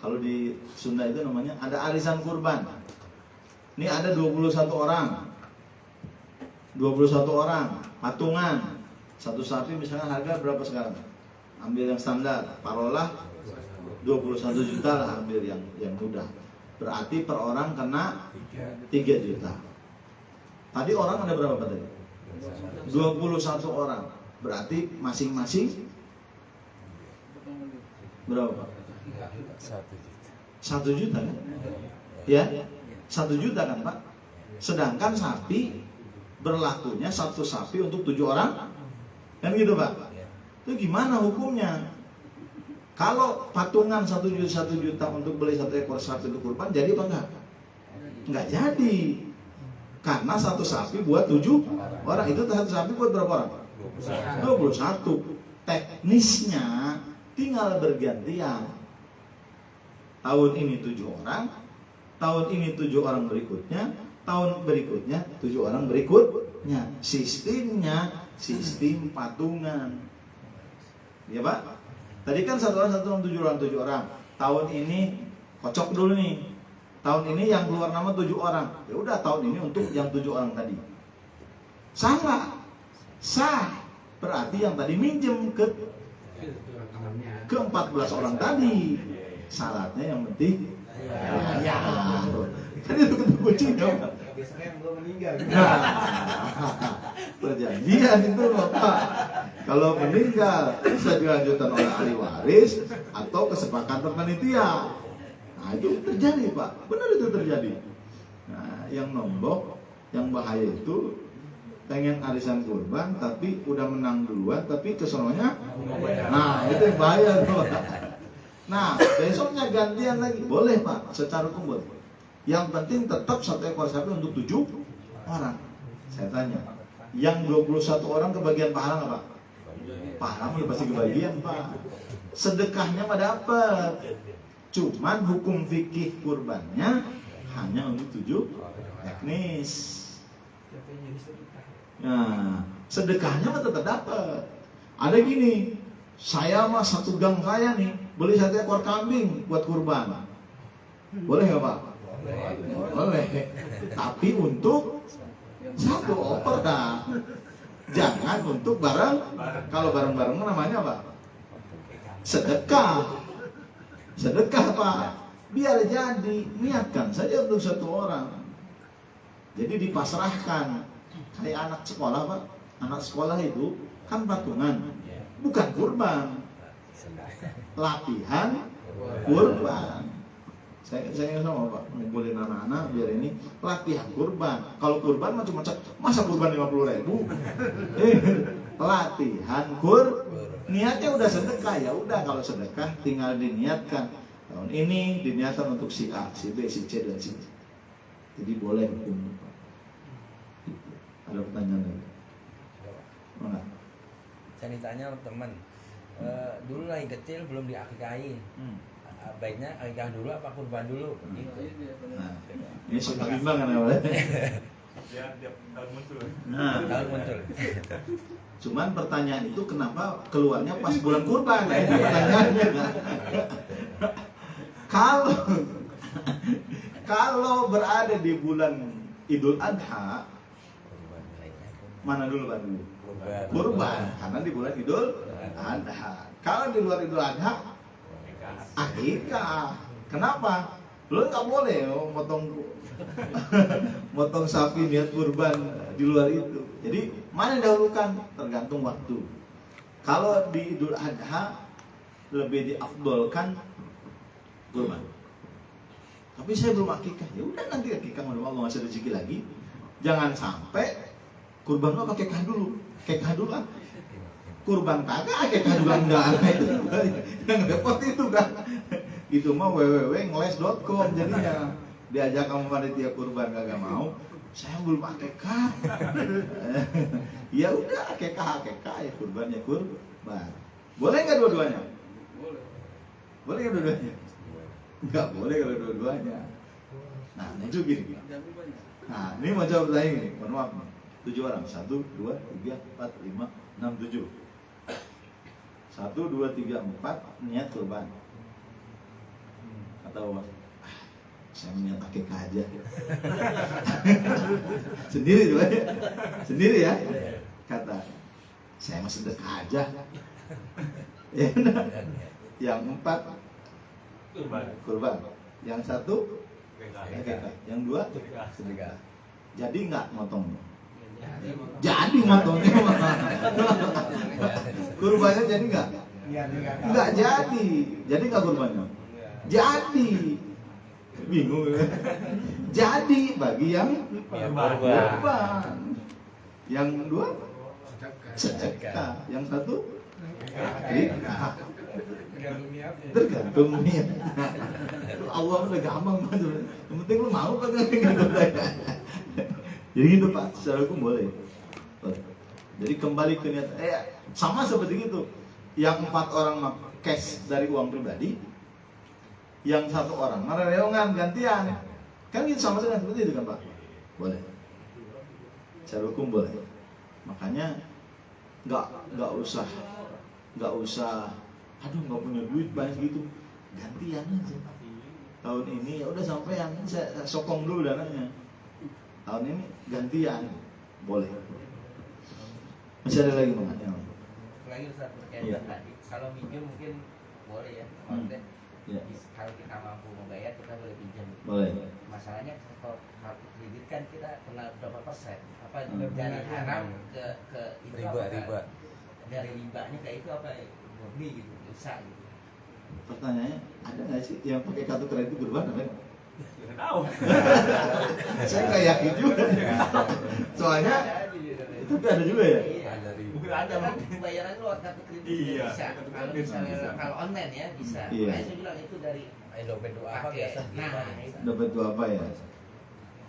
Kalau di Sunda itu namanya ada arisan kurban. Ini ada 21 orang. 21 orang patungan. Satu sapi misalnya harga berapa sekarang? Ambil yang standar, taruhlah 21 juta lah, ambil yang mudah. Berarti per orang kena 3 juta. Tadi orang ada berapa Pak tadi? 21 orang. Berarti masing-masing berapa Pak? 1 juta kan? Ya, 1 juta kan Pak? Sedangkan sapi berlakunya satu sapi untuk 7 orang, kan gitu Pak? Itu gimana hukumnya? Kalau patungan 1 juta untuk beli 1 ekor sapi untuk kurban, jadi apa enggak? Enggak jadi. Karena satu sapi buat 7 orang. Itu satu sapi buat berapa orang? 21. Teknisnya tinggal bergantian. Tahun ini 7 orang, tahun ini 7 orang berikutnya, tahun berikutnya 7 orang berikutnya. Sistemnya sistem patungan. Ya Pak? Tadi kan 1 orang 7 orang. Tahun ini kocok dulu nih. Tahun ini yang keluar nama 7 orang. Ya udah tahun ini untuk yang 7 orang tadi. Sah nggak? Sah. Berarti yang tadi minjem ke 14 orang tadi. Syaratnya yang penting ya. Kan itu kuncinya. Biasanya yang belum meninggal. Perjanjian itu Pak. Kalau meninggal bisa dilanjutkan oleh ahli waris atau kesepakatan panitia. Nah itu terjadi Pak. Benar itu terjadi. Nah yang nombok, yang bahaya itu pengen arisan kurban tapi udah menang duluan tapi kesononya. Nah itu yang bahaya tuh. Nah besoknya gantian lagi. Boleh Pak, secara hukum boleh. Yang penting tetap 1 ekor sapi untuk 7 orang. Saya tanya, yang 21 orang kebagian pahala nggak Pak? Pahala udah pasti kebagian Pak. Sedekahnya mah dapat. Cuman hukum fikih kurbannya hanya untuk 7 teknis. Nah, sedekahnya mah tetap dapat. Ada gini, saya mah satu gang saya nih beli 1 ekor kambing buat kurban. Boleh nggak Pak? Boleh. Tapi untuk 1 opor dah. Jangan untuk bareng. Kalau bareng-bareng namanya apa? Sedekah. Sedekah Pak. Biar jadi, niatkan saja untuk 1 orang. Jadi dipasrahkan. Kayak anak sekolah Pak. Anak sekolah itu kan patungan, bukan kurban. Latihan kurban. Saya sama Pak, ngumpulin anak-anak biar ini latihan kurban. Kalau kurban mah cuma masa kurban 50.000? Latihan niatnya udah sedekah, ya udah kalau sedekah tinggal diniatkan. Tahun ini diniatkan untuk si A, si B, si C dan si D. Jadi boleh hukum Pak. Ada pertanyaan lagi? Mana? Saya ditanya teman, dulu lagi kecil belum diakikahin. Baiknya akikah dulu apa kurban dulu gitu. Nah, ini suka bimbang kan ya Pak? Ya, tiap tahun muncul. Nah, Tahun muncul. cuman pertanyaan itu kenapa keluarnya pas bulan kurban? Nah, itu pertanyaannya. Kalau kalau berada di bulan Idul Adha, mana dulu Pak dulu? Kurban, karena di bulan Idul Adha. Kalau di luar Idul Adha, akikah. Kenapa? Lu nggak boleh motong sapi niat kurban di luar itu. Jadi mana yang dahulukan? Tergantung waktu. Kalau di Idul Adha lebih diafdolkan kurban. Tapi saya belum akikah. Ya udah nanti akikah, mau Allah ngasih rezeki lagi. Jangan sampai kurban mah pakai kah dulu. Kekah dulu lah. Kurban kagak, kekah juga enggak. Itu yang repot itu kan. Itu mah www.ngeles.com jadinya. Diajak kamu panitia kurban kagak mau. Saya belum akikah. Ya udah akikah ya kurban ya kurban. Boleh enggak dua-duanya? Boleh enggak dua-duanya? Enggak boleh kalau dua-duanya. Nah, itu gini. Nah, ini mau jawab saya ini. Mohon maaf nih. 7 orang. 1, 2, 3, 4, 5, 6, 7. 1, 2, 3, 4 niat kurban. Kata Bapak, saya niat akikah aja. Sendiri tuh ya. Sendiri ya. Kata, saya mah sedekah aja. Ya, yang 4 kurban. Yang 1 akikah. Yang 2 sedekah. Jadi enggak motongnya? Jadi motongnya. Kurbannya jadi enggak? Enggak jadi. Jadi enggak kurbannya? Jadi. Bingung. Jadi bagi yang kurban. Yang 2 sedekah. Yang 1 akikah. Tergantung niat. Allah udah gampang banget. Yang penting lu mau kan gitu. Jadi gitu Pak, secara hukum boleh. Jadi kembali ke niat. Sama seperti itu. Yang 4 orang cash dari uang pribadi, yang 1 orang mana reongan gantian. Kan gitu sama dengan seperti itu kan Pak. Boleh. Secara hukum boleh. Makanya nggak usah. Aduh nggak punya duit banyak gitu. Gantian aja. Tahun ini ya udah sampean saya sokong dulu dananya. Tahun ini gantian, boleh. Masih ada lagi Bang? Lagi Ustaz berkaitan tadi. Kalau minjem mungkin boleh ya. Maksudnya kalau kita mampu membayar kita boleh pinjam. Boleh. Masalahnya kalau kartu kredit kan kita kena berapa persen? Apa dari haram ke itu riba. Dari ribanya kayak itu apa murni gitu, dosa gitu. Pertanyaannya ada nggak sih yang pakai kartu kredit kurban apa? Nggak tahu. Saya nggak yakin juga. Soalnya itu ada juga ya. Ada riba. Mungkin ada kan pembayaran lewat kartu kredit Iya, bisa. Kalau misalnya kalau online ya bisa. Iya. Makanya saya bilang itu dari dompet apa biasa. Nah, Dapat itu apa ya?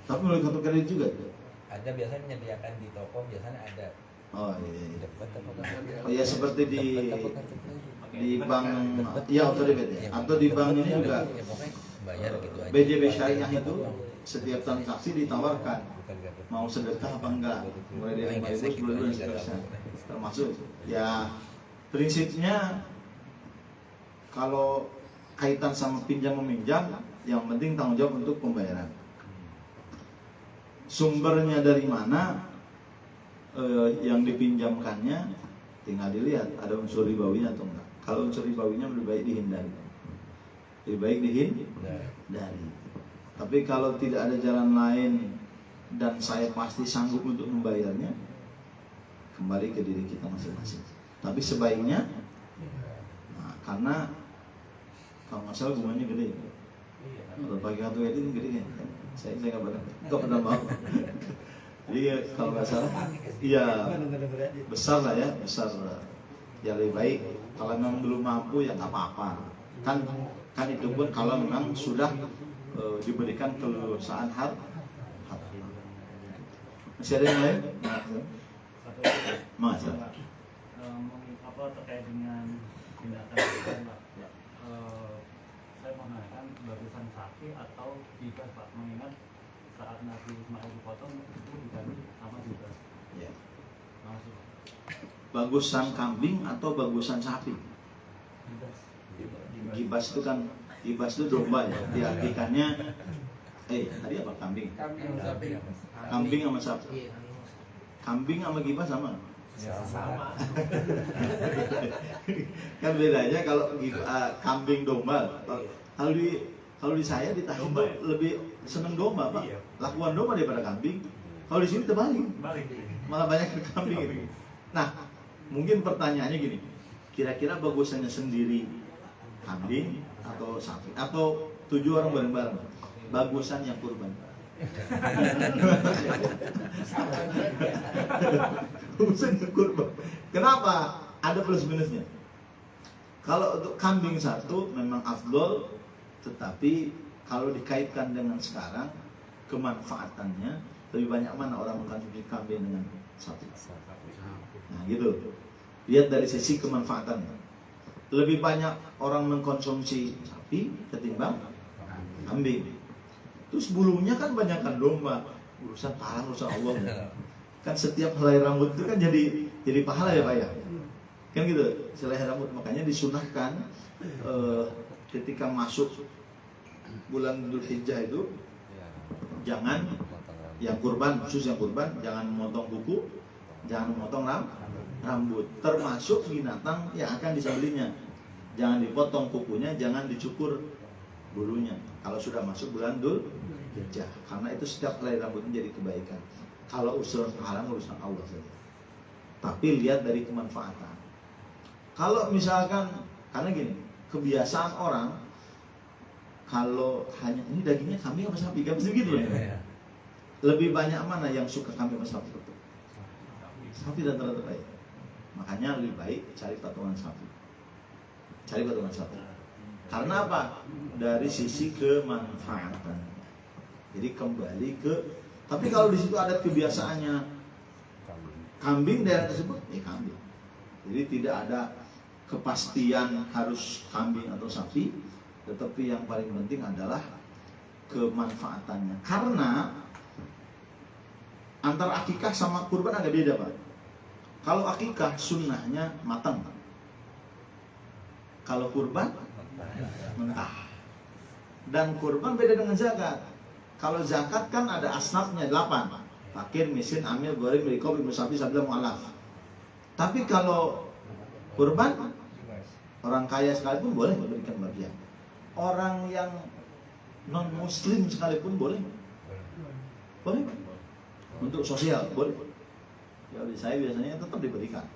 Tapi melalui kartu kredit juga. ada biasanya menyediakan di toko biasanya ada. Oh iya. Dapat apa? Oh ya seperti di bank ya auto debit ya. Atau di bank ini juga Bayar gitu aja. BJB Syariah itu setiap transaksi ditawarkan mau sedekah apa enggak, mulai dari 5.000, 10.000 dan seterusnya. Termasuk ya prinsipnya kalau kaitan sama pinjam meminjam, yang penting tanggung jawab untuk pembayaran. Sumbernya dari mana, yang dipinjamkannya tinggal dilihat ada unsur ribawinya atau enggak. Kalau unsur ribawinya lebih baik dihindari. Lebih baik dihindari. Tapi kalau tidak ada jalan lain dan saya pasti sanggup untuk membayarnya, kembali ke diri kita masing-masing. Tapi sebaiknya, karena kalau nggak salah bunganya gede. Kalau pakai kartu kredit ini gede kan? Saya nggak pernah mau. Jadi kalau nggak salah, iya besar lah ya, besar. Ya lebih baik kalau memang belum mampu ya nggak apa-apa. Kan itu pun kalau memang sudah diberikan keleluasaan harta. Masih ada yang lain? Mas. Apa terkait dengan tindakan kita, Pak? Saya mau menanyakan barisan saksi atau hibah, Pak, mengingat saat Nabi Ismail dipotong itu diganti sama juga Ya. langsung Bagusan kambing atau bagusan sapi? bebas. Gibas itu kan, gibas itu domba ya. Diartikannya, tadi apa kambing? Kambing sama sapi. Kambing sama gibas sama? Sama. Kan bedanya kalau kambing domba. Kalau di saya di Tahiti Domba ya? lebih seneng domba, Pak. Iya. Lakuan domba daripada kambing. Kalau di sini terbalik, Balik. malah banyak ke kambing itu. Nah, mungkin pertanyaannya gini, kira-kira bagusannya sendiri kambing atau sapi atau 7 orang bareng-bareng? Bagusan yang kurban. Bagusan yang kurban. Kenapa? Ada plus minusnya. Kalau untuk kambing satu memang afdol, tetapi kalau dikaitkan dengan sekarang kemanfaatannya lebih banyak mana orang mengkonsumsi kambing dengan sapi. Nah gitu. Lihat dari sisi kemanfaatannya. Lebih banyak orang mengkonsumsi sapi ketimbang kambing. Terus bulunya kan banyakkan domba, urusan pahala urusan Allah. Kan setiap helai rambut itu kan jadi pahala ya Pak ya. Kan gitu, helai rambut, makanya disunahkan ketika masuk bulan Dzulhijjah itu jangan yang kurban, khusus yang kurban, jangan memotong kuku, jangan memotong rambut, termasuk binatang yang akan disembelihnya. Jangan dipotong kukunya, jangan dicukur bulunya. Kalau sudah masuk bulan Dzulhijjah, karena itu setiap helai rambutnya jadi kebaikan. Kalau urusan haram urusan Allah saja. Tapi lihat dari kemanfaatan. Kalau misalkan, karena gini, kebiasaan orang kalau hanya ini dagingnya kambing apa sapi, kan begitu ya. Lebih banyak mana yang suka kambing atau sapi? Sapi dan terbaik. Makanya lebih baik cari patungan sapi. Cari patungan sapi. Karena apa? Dari sisi kemanfaatan. Jadi kembali ke. Tapi kalau di situ ada kebiasaannya kambing daerah tersebut, kambing. Jadi tidak ada kepastian harus kambing atau sapi, tetapi yang paling penting adalah kemanfaatannya. Karena antara akikah sama kurban agak beda Pak. Kalau akikah sunnahnya matang, kalau kurban mentah. Dan kurban beda dengan zakat. Kalau zakat kan ada asnafnya 8, fakir, miskin, amil, gharib, riqab, ibnu sabi, sabilah, mu'alaf. Tapi kalau kurban, orang kaya sekalipun boleh memberikan bagian. Orang yang non muslim sekalipun boleh. Boleh. Untuk sosial boleh. Ya di saya biasanya tetap diberikan.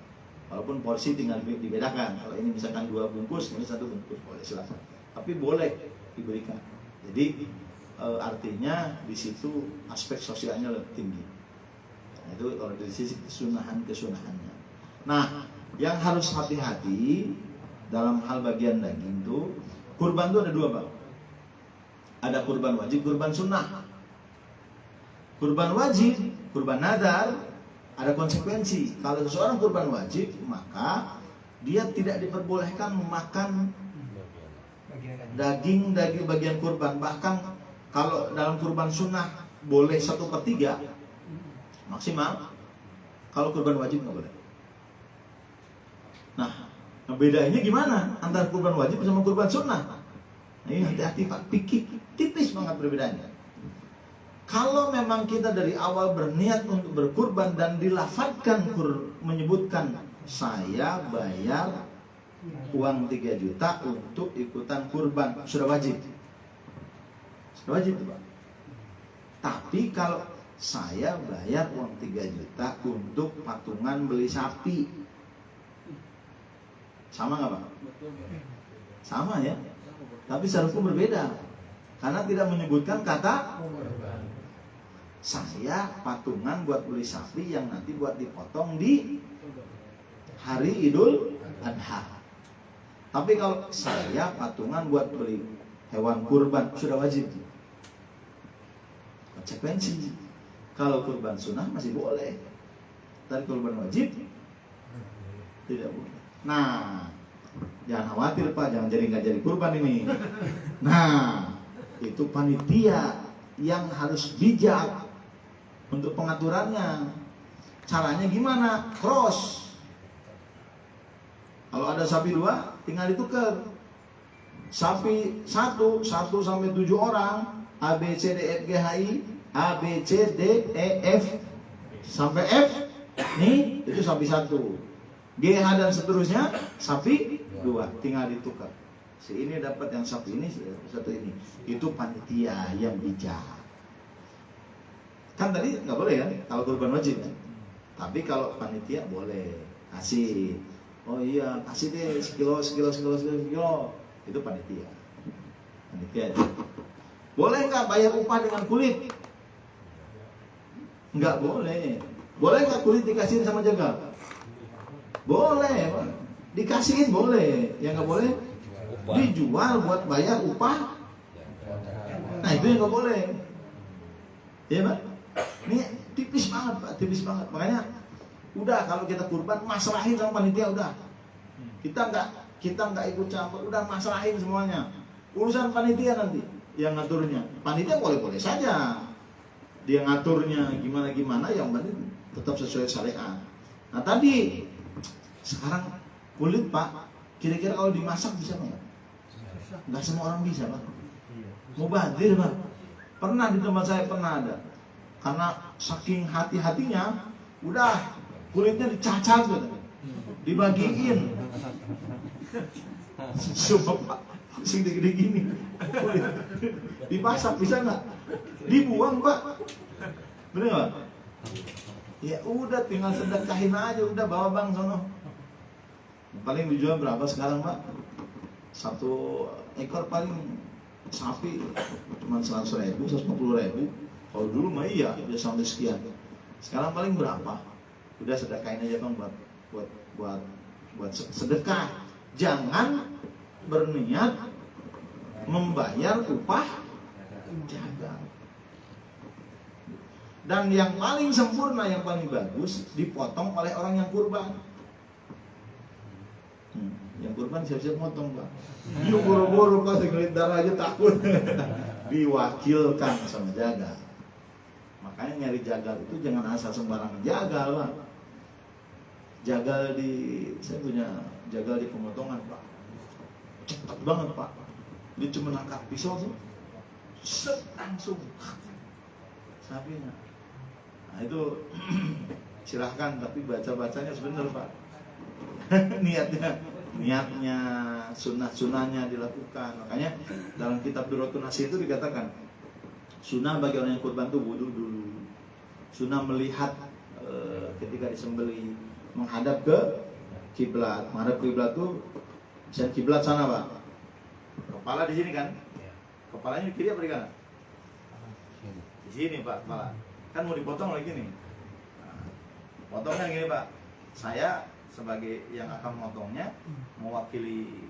Walaupun porsi tinggal dibedakan. Kalau ini misalkan 2 bungkus, ini 1 bungkus, boleh silakan. Tapi boleh diberikan. Jadi artinya di situ aspek sosialnya lebih tinggi. Nah, itu kalau dari sisi kesunahannya. Nah, yang harus hati-hati dalam hal bagian daging itu, kurban itu ada 2 Pak. Ada kurban wajib, kurban sunnah. Kurban wajib, kurban nadar, ada konsekuensi. Kalau seseorang kurban wajib, maka dia tidak diperbolehkan memakan daging bagian kurban. Bahkan kalau dalam kurban sunnah boleh 1/3 maksimal. Kalau kurban wajib nggak boleh. Nah, bedanya gimana antara kurban wajib sama kurban sunnah? Nah, ini hati-hati Pak, pikir tipis banget perbedaannya. Kalau memang kita dari awal berniat untuk berkurban dan dilafadzkan menyebutkan saya bayar uang 3 juta untuk ikutan kurban, sudah wajib. Sudah wajib Pak. Tapi kalau saya bayar uang 3 juta untuk patungan beli sapi, sama nggak Pak? Sama ya. Tapi secara hukum berbeda. Karena tidak menyebutkan kata saya patungan buat beli sapi yang nanti buat dipotong di hari Idul Adha. Tapi kalau saya patungan buat beli hewan kurban, sudah wajib. Konsekuensi. Kalau kurban sunnah masih boleh, tapi kurban wajib tidak boleh. Nah, jangan khawatir Pak, jangan nggak jadi kurban ini. Nah, itu panitia yang harus bijak untuk pengaturannya. Caranya gimana? Cross. Kalau ada sapi 2, tinggal ditukar. Sapi 1 sampai 7 orang, A B C D E F G H I, A B C D E F sampai F. Nih, itu sapi 1. G H dan seterusnya sapi 2, tinggal ditukar. Si ini dapat yang sapi ini, satu ini. Itu panitia yang bijak. Kan tadi nggak boleh kan? Kalau kurban wajib kan? Tapi kalau panitia boleh kasih. Oh iya, kasih deh sekilo. Itu panitia. Panitia itu. Boleh nggak bayar upah dengan kulit? Nggak boleh. Boleh nggak kulit dikasihin sama jagal? Boleh, Pak. Dikasihin boleh. Yang nggak boleh dijual buat bayar upah. Nah itu yang nggak boleh. Ya Pak. Ini tipis banget Pak, tipis banget. Makanya udah kalau kita kurban masrahin sama panitia udah. Kita nggak ikut campur, udah masrahin semuanya. Urusan panitia nanti yang ngaturnya. Panitia boleh-boleh saja. Dia ngaturnya gimana, yang penting tetap sesuai syariat. Nah tadi sekarang kulit Pak, kira-kira kalau dimasak bisa nggak? Nggak semua orang bisa Pak. Mubazir Pak. Pernah di tempat saya pernah ada. Karena saking hati-hatinya, udah kulitnya dicacat gitu, dibagiin. Sumpah Pak, sing gede gini, dipasak bisa nggak? Dibuang Pak, bener nggak? Ya udah tinggal sedekahin aja, udah bawa bang sono. Paling dijual berapa sekarang Pak? 1 ekor paling sapi cuma 100.000, 150.000. Kalau dulu mah iya, udah sampai sekian. Sekarang paling berapa? Udah sedekahin aja bang buat sedekah. Jangan berniat membayar upah jagal. Dan yang paling sempurna, yang paling bagus dipotong oleh orang yang kurban. Yang kurban siap-siap motong Pak. Dia buru-buru Pak, segelit darah aja takut. Diwakilkan sama jagal. Makanya nyari jagal itu jangan asal sembarangan jagal Pak. Jagal saya punya jagal di pemotongan Pak. Cepat banget Pak. Dia cuma angkat pisau tuh, set langsung sapinya. Nah itu silahkan, tapi baca-bacanya sebentar Pak. niatnya sunnah-sunnahnya dilakukan. Makanya dalam kitab Durratun Nasih itu dikatakan sunnah bagi orang yang kurban itu wudu dulu. Sunnah melihat ketika disembelih menghadap ke kiblat. Menghadap kiblat tuh misalnya kiblat sana Pak. Kepala di sini kan? Kepalanya di kiri apa di kanan? Di sini Pak kepala. Kan mau dipotong lagi nih. Nah, potongnya gini Pak. Saya sebagai yang akan memotongnya mewakili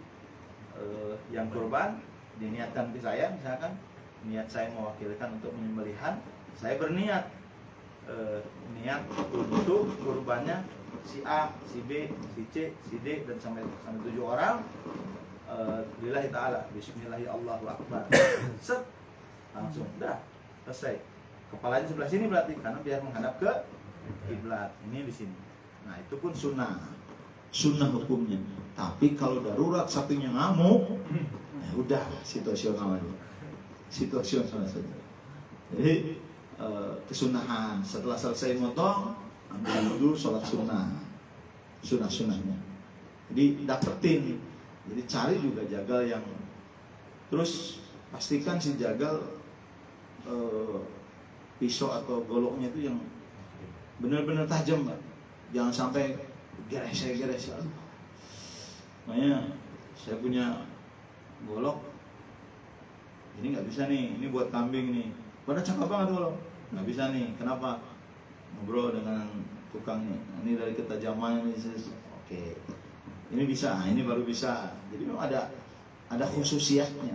yang kurban, diniatkan ke saya, misalkan niat saya mewakilkan untuk penyembelihan, saya berniat niat untuk kurbannya si A, si B, si C, si D dan sampai 7 orang. Lillahi ta'ala, bismillahirrahmanirrahim. Set, langsung udah selesai. Kepalanya sebelah sini berarti karena biar menghadap ke kiblat. Ini di sini. Nah itu pun sunnah hukumnya. Tapi kalau darurat sapinya ngamuk, ya udah situasional aja. Situasional saja. Jadi kesunahan setelah selesai motong, ambil wudhu, sholat sunnahnya. Jadi dapetin. Jadi cari juga jagal yang, terus pastikan si jagal pisau atau goloknya itu yang benar-benar tajam Pak. Jangan sampai geres. Aduh. Makanya saya punya golok ini nggak bisa nih, ini buat kambing nih. Pada cakep banget golok, nggak bisa nih. Kenapa? Ngobrol dengan tukangnya. Ini dari ketajaman ini. Oke. Ini bisa, ini baru bisa. Jadi memang ada khususiatnya.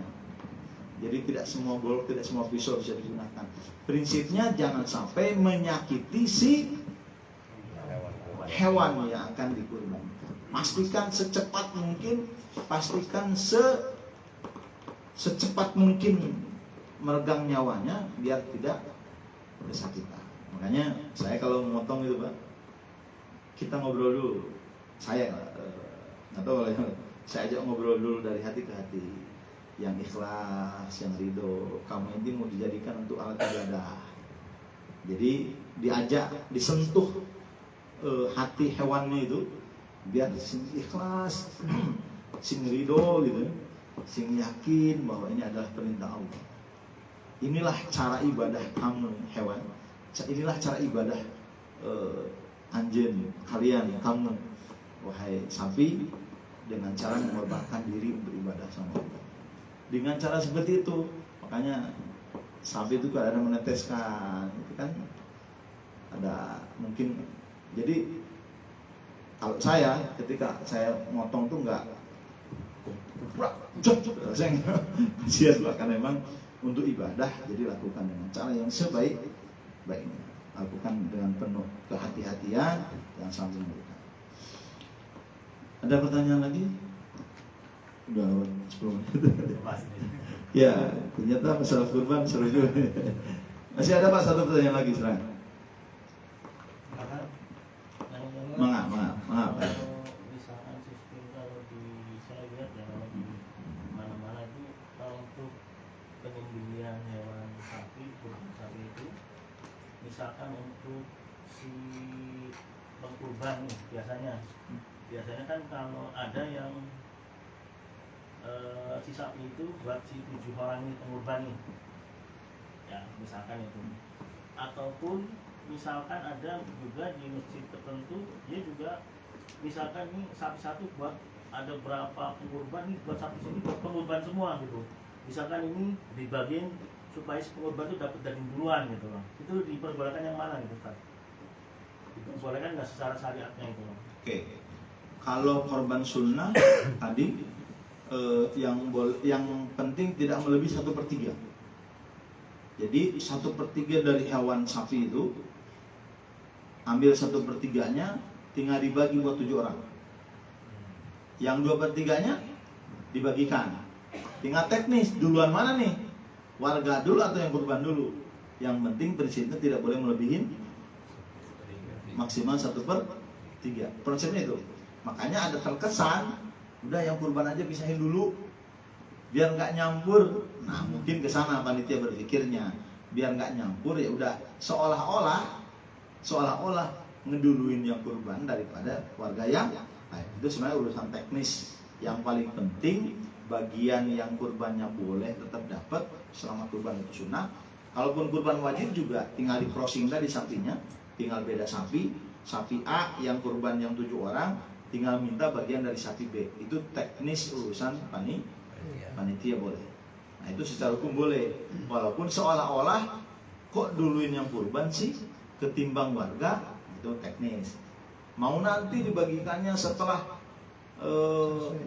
Jadi tidak semua golok, tidak semua pisau bisa digunakan. Prinsipnya jangan sampai menyakiti si hewan yang akan dikurbankan. Pastikan secepat mungkin, pastikan secepat mungkin meregang nyawanya biar tidak bersakitan. Makanya saya kalau memotong itu Pak, kita ngobrol dulu. Saya atau saya ajak ngobrol dulu dari hati ke hati, yang ikhlas, yang ridho. Kamu ini mau dijadikan untuk alat ibadah. Jadi diajak, disentuh hati hewannya itu, biar sing ikhlas, sing ridho gitu, sing yakin bahwa ini adalah perintah Allah. Inilah cara ibadah kamu hewan. Inilah cara ibadah anjen kalian, kamu wahai sapi, dengan cara mengorbankan diri untuk ibadah sama Allah. Dengan cara seperti itu, makanya sapi itu ada meneteskan, itu kan ada mungkin. Jadi kalau saya ketika saya motong tuh enggak saya kasihan Pak, karena memang untuk ibadah, jadi lakukan dengan cara yang sebaik-baiknya, lakukan dengan penuh kehati-hatian yang sambil memberikan. Ada pertanyaan lagi? Udah 10 menit. Ya, ternyata masalah kurban seru juga. Masih ada Pak satu pertanyaan lagi, silakan. Maaf. Misalkan sistem kalau saya lihat ya, kalau di mana-mana itu kalau untuk penyembelihan hewan sapi, kurban sapi itu, misalkan untuk si pengkurban nih, biasanya kan kalau ada yang si sapi itu buat si 7 orang ini pengurban nih, ya misalkan itu, ataupun misalkan ada juga di masjid tertentu dia juga misalkan nih sapi satu buat ada berapa pengurban nih, buat sapi sini buat pengurban semua gitu, misalkan ini dibagiin supaya si pengurban itu dapat daging duluan gitu loh. Itu diperbolehkan yang mana gitu Pak? Diperbolehkan nggak secara syariatnya itu loh? Oke. Kalau korban sunnah tadi yang penting tidak melebihi 1/3. Jadi 1/3 dari hewan sapi itu ambil 1/3-nya, tinggal dibagi buat 7 orang. Yang 2/3-nya dibagikan. Tinggal teknis, duluan mana nih? Warga dulu atau yang kurban dulu? Yang penting prinsipnya tidak boleh melebihin maksimal 1/3. Prinsipnya itu. Makanya ada terkesan, udah yang kurban aja pisahin dulu, biar nggak nyampur. Nah mungkin ke sana panitia berpikirnya, biar nggak nyampur ya udah seolah-olah ngeduluin yang kurban daripada warga yang lain. Itu sebenarnya urusan teknis. Yang paling penting bagian yang kurbannya boleh tetap dapat selama kurban itu sunnah. Kalaupun kurban wajib juga tinggal di crossing tadi sapinya, tinggal beda sapi A yang kurban yang 7 orang, tinggal minta bagian dari sapi B. Itu teknis urusan panitia boleh. Nah itu secara hukum boleh. Walaupun seolah-olah kok duluin yang kurban sih ketimbang warga, itu teknis. Mau nanti dibagikannya setelah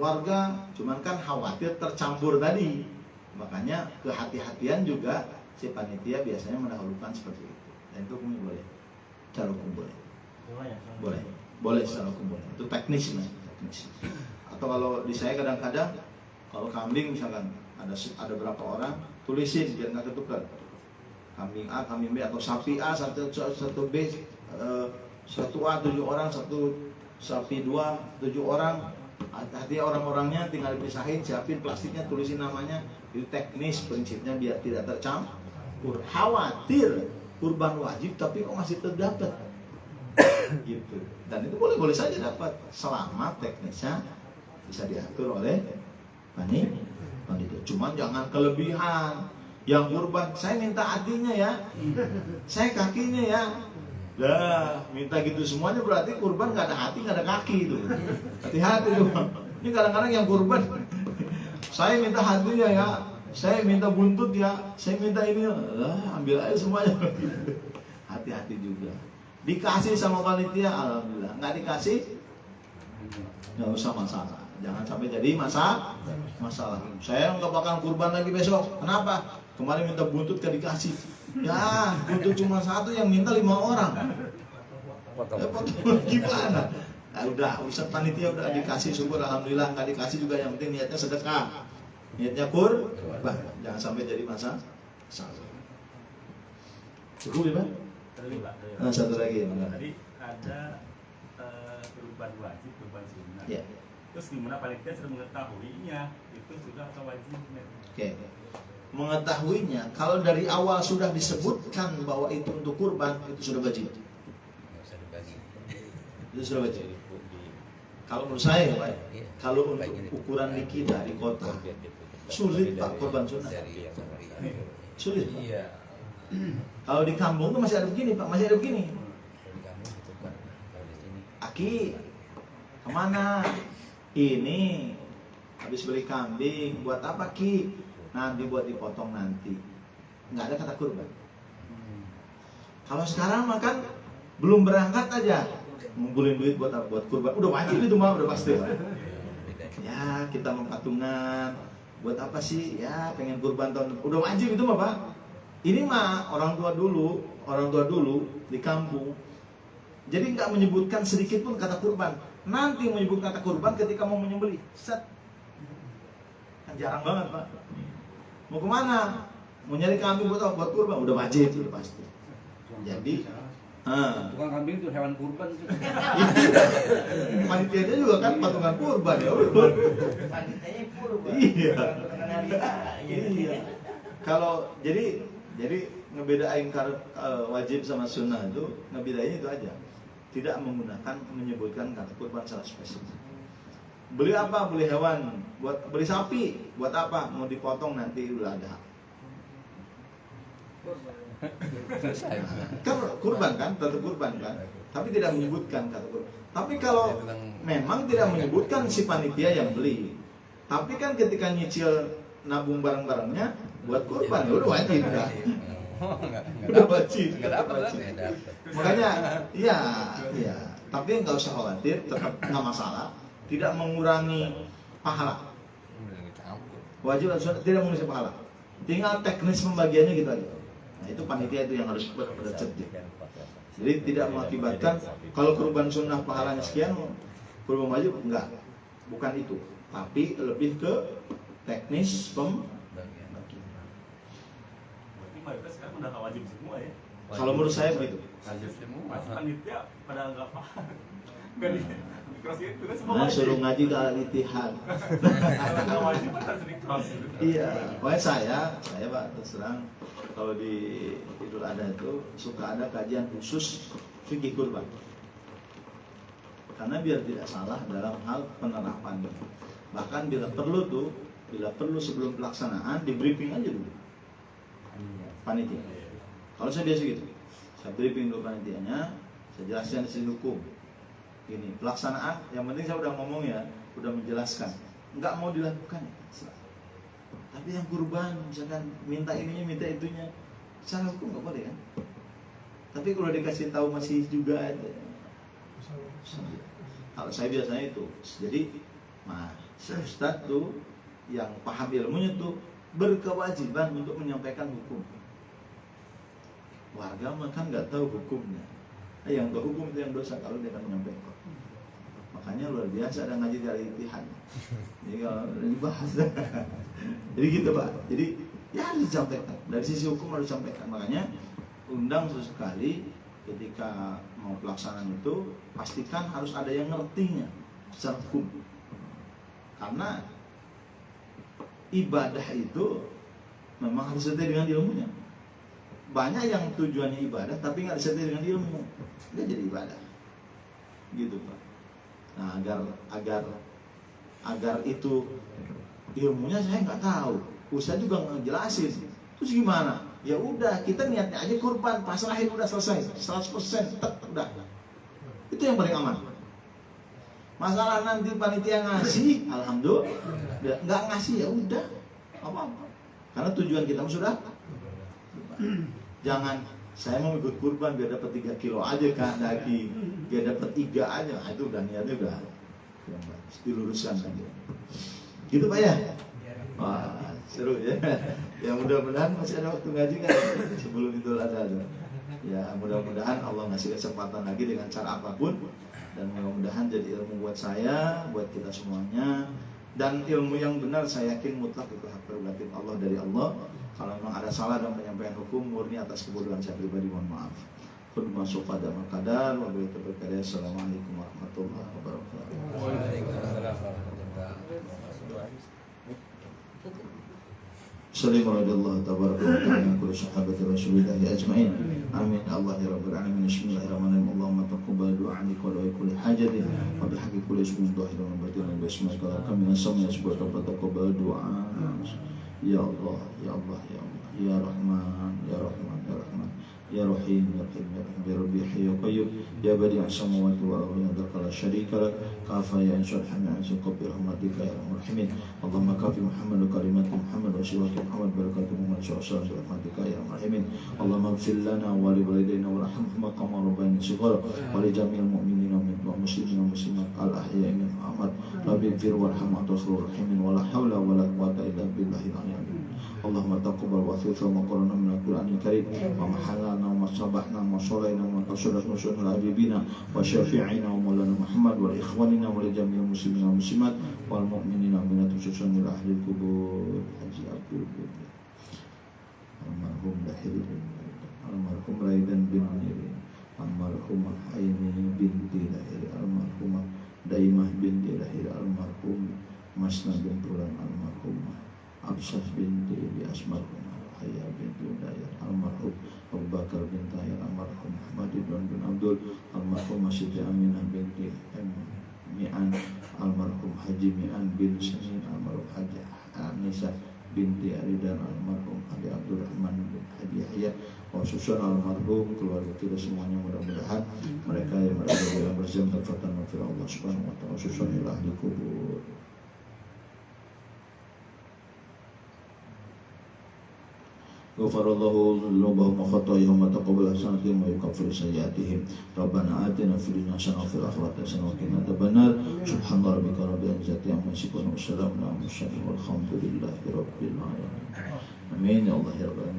warga, cuman kan khawatir tercampur tadi. Makanya kehati-hatian juga si panitia biasanya mendahulukan seperti itu. Dan itu hukum boleh. Secara hukum boleh. Boleh secara hukum boleh. Itu teknis. Atau kalau di saya kadang-kadang kalau kambing misalkan ada berapa orang, tulisin biar nggak ketukar. Kambing A, kambing B, atau sapi A, satu B, satu A 7 orang, satu sapi 2 7 orang. Hati-hati orang-orangnya tinggal dipisahin, siapin plastiknya, tulisin namanya. Itu teknis prinsipnya biar tidak tercampur. Khawatir kurban wajib tapi kok masih terdapat. Gitu. Dan itu boleh saja dapat selama teknisnya bisa diatur oleh panitia. Cuman jangan kelebihan. Yang kurban, saya minta hatinya ya, saya kakinya ya. Dah, minta gitu semuanya berarti kurban nggak ada hati, nggak ada kaki itu. Hati-hati tuh. Ini kadang-kadang yang kurban, saya minta hatinya ya, saya minta buntut ya, saya minta ini. Ambil aja semuanya. Hati-hati juga. Dikasih sama panitia, alhamdulillah. Nggak dikasih, nggak usah masalah. Jangan sampai jadi masalah. Saya nggak bakal kurban lagi besok. Kenapa? Kemarin minta buntut gak dikasih. Ya, buntut cuma 1 yang minta 5 orang. Gimana? Nah, udah, Ustaz panitia udah dikasih, syukur alhamdulillah. Nggak dikasih juga yang penting niatnya sedekah. Niatnya kurban. Jangan sampai jadi masalah. Salah. Cukup ya Pak? Tadi Pak. Nah, satu lagi. Tadi ada kurban wajib, kurban sunnah. Ya. Terus gimana panitia sudah mengetahuinya itu sudah atau wajib? Oke. Mengetahuinya, kalau dari awal sudah disebutkan bahwa itu untuk kurban, itu sudah wajib. Itu sudah wajib. Kalau menurut saya, Pak, kalau untuk ukuran di kita di kota, sulit Pak kurban sunnah. Sulit Pak. Kalau di kampung tuh masih ada begini Pak, masih ada begini. Aki, kemana? Ini habis beli kambing, buat apa Ki? Nanti buat dipotong nanti. Nggak ada kata kurban. Kalau sekarang makan belum berangkat aja ngumpulin duit buat apa? Buat kurban. Udah wajib itu mah, udah pasti Pak. Ya kita mau patungan. Buat apa sih? Ya pengen kurban tahun. Udah wajib itu mah Pak. Ini mah orang tua dulu di kampung. Jadi nggak menyebutkan sedikit pun kata kurban. Nanti menyebut kata kurban ketika mau menyembelih. Set. Kan jarang banget Pak. Mau kemana? Mau nyari kambing buat apa? Buat kurban. Udah wajib, udah pasti. Jadi, tukang kambing itu hewan kurban. panitianya juga kan patungan kurban ya. Panitianya kurban. Iya. Iya. Iya. Kalau jadi ngebedain wajib sama sunnah itu ngebedain itu aja. Tidak menggunakan menyebutkan kata kurban secara spesifik. Beli apa? Beli hewan. Beli sapi. Buat apa? Mau dipotong nanti udah ada. Kan kurban kan, tentu kurban kan. Tapi tidak menyebutkan kata kurban. Tapi kalau memang tidak menyebutkan si panitia yang beli. Tapi kan ketika nyicil nabung barang-barangnya buat kurban ya udah wajib kan. Udah wajib. Makanya iya. Tapi nggak usah khawatir, tetap nggak masalah. Tidak mengurangi pahala. Wajib atau sunnah tidak mengurangi pahala. Tinggal teknis pembagiannya gitu aja. Nah itu panitia itu yang harus pada cerdik. Jadi tidak mengakibatkan kalau kurban sunnah pahalanya sekian, kurban wajib enggak. Bukan itu. Tapi lebih ke teknis pembagian. Berarti mayoritas sekarang udah nggak wajib semua ya? Kalau menurut saya begitu. Wajib semua. Masih panitia pada nggak paham. Nggak di cross itu kan semua Nah, wajib. suruh ngaji ke al-ittihad. Kalau nggak wajib kan harus di cross. Iya, pokoknya saya Pak terus terang kalau di Idul Adha itu suka ada kajian khusus fikih kurban. Karena biar tidak salah dalam hal penerapannya. Bahkan bila perlu sebelum pelaksanaan di briefing aja dulu panitia. Kalau saya biasa gitu, saya briefing dulu panitianya, saya jelaskan di sisi hukum. Ini pelaksanaan, yang penting saya udah ngomong ya, udah menjelaskan. Nggak mau dilakukan ya, tapi yang kurban misalkan minta ininya minta itunya, secara hukum nggak boleh kan. Tapi kalau dikasih tahu masih juga ada. Kalau saya biasanya itu, jadi Ustadz tuh yang paham ilmunya tuh berkewajiban untuk menyampaikan hukum. Warga makan nggak tahu hukumnya. Yang tahu hukum itu yang dosa kalau dia akan menyampaikan. Makanya luar biasa ada ngaji dari Ittihad. Jadi kalau dibahas, jadi gitu Pak. Jadi ya harus disampaikan. Dari sisi hukum harus disampaikan. Makanya undang sesekali ketika mau pelaksanaan itu pastikan harus ada yang ngertinya secara hukum. Karena ibadah itu memang harus disertai dengan ilmunya. Banyak yang tujuannya ibadah tapi nggak disertai dengan ilmu, nggak jadi ibadah. Gitu Pak. Nah agar itu ilmunya saya nggak tahu, Ustaz juga ngejelasin. Terus gimana? Ya udah kita niatnya aja kurban, pasrahin udah selesai, 100% udah. Itu yang paling aman. Masalah nanti panitia ngasih, alhamdulillah. Nggak ngasih ya udah, apa-apa. Karena tujuan kita sudah. Jangan saya mau ikut kurban biar dapat 3 kilo aja kan daging, biar dapat 3 aja. Nah, itu udah niatnya udah diluruskan saja. Gitu Pak ya? Wah, seru ya. Ya mudah-mudahan masih ada waktu ngaji kan sebelum Idul Adha. Ya mudah-mudahan Allah ngasih kesempatan lagi dengan cara apapun, dan mudah-mudahan jadi ilmu buat saya, buat kita semuanya. Dan ilmu yang benar saya yakin mutlak itu hak prerogatif Allah dari Allah. Kalau memang ada salah dalam penyampaian hukum murni atas kebodohan saya pribadi, mohon maaf. Khudh masuk pada makadar, wabillahi taufiq. Assalamualaikum warahmatullahi wabarakatuh. Waalaikumsalam warahmatullahi wabarakatuh. Assalamualaikum warahmatullahi wabarakatuh. Kullu sahabati Rasulillahi ajma'in. Amin. Allah ya rabbal alamin. Bismillahirrahmanirrahim. Allahumma taqabbal du'ani wa du'a kulli hajatin wa bihaqqi kulli ismin dhahirin wa batinin wa bismika kami nasmi asbut wa taqabbal du'a. Ya Allah, ya Allah, ya Allah, ya Rahman, ya Rahman, ya Rahman, ya Rahim, ya Rahim, ya Rahim, ya Rabbi, ya Qayyum, ya Badi'as samawati wal ardi, ya dzal syarika lak, kafa ya insyal hamid, bi rahmatika ya arhamar rahimin. Allahumma kafi Muhammad wa kalimati Muhammad wa sifati Muhammad barakatuh Muhammad sallallahu bi rahmatika ya arhamar rahimin. Allahumma ighfir lana wa li walidayna warhamhuma kama rabbayana shighara wa li jami'il mu'minina wa muslimina wa muslimat al ahya'i minhum amwat. Rabbi ighfir warham wa ghafurur rahimin wa la haula wa la quwwata illa billahil aliyyil azim. Allahumma taqabbal wa athir ma qara'na min al-Qur'anil karim wa mahallana wa sabahna wa salayna wa qasada nusul habibina wa syafi'ina wa maulana Muhammad wa ikhwanina wa li jami'il muslimina wa muslimat wal mu'minina min khususan ila ahli kubur. Haji Abdul Qadir almarhum Dahir, almarhum Raidan bin Niri, almarhum Aini binti Dahir, almarhum Daimah binti Dahir, almarhum Masna bin Turan, almarhum Absah binti Asmarhum Hayya binti Dayar, almarhum Abu Bakar bin Tahir, almarhum Ahmad bin Abdul, almarhum Siti Aminah binti Mi'an, almarhum Haji Mi'an bin Sanin, almarhum Haji Anisa binti Aridan, almarhum Haji Abdul Rahman bin Haji Yahya, khususan almarhum keluarga kita semuanya, mudah-mudahan mereka yang berada dalam berzam tafatan nafil Allah subhanahu wa ta'ala, khususan ila ahli kubur. Ghafarallahu dzunubahum wa khatayahum wa taqabbal hasanatihim wa yukaffir sayyi'atihim. Rabbana atina fid dunya hasanah wa fil akhirati hasanah wa qina adzabannar. Subhana rabbika rabbil izzati amma yasifun wa salamun alal mursalin walhamdulillahi rabbil alamin. Amin ya Allah ya rabbal alamin.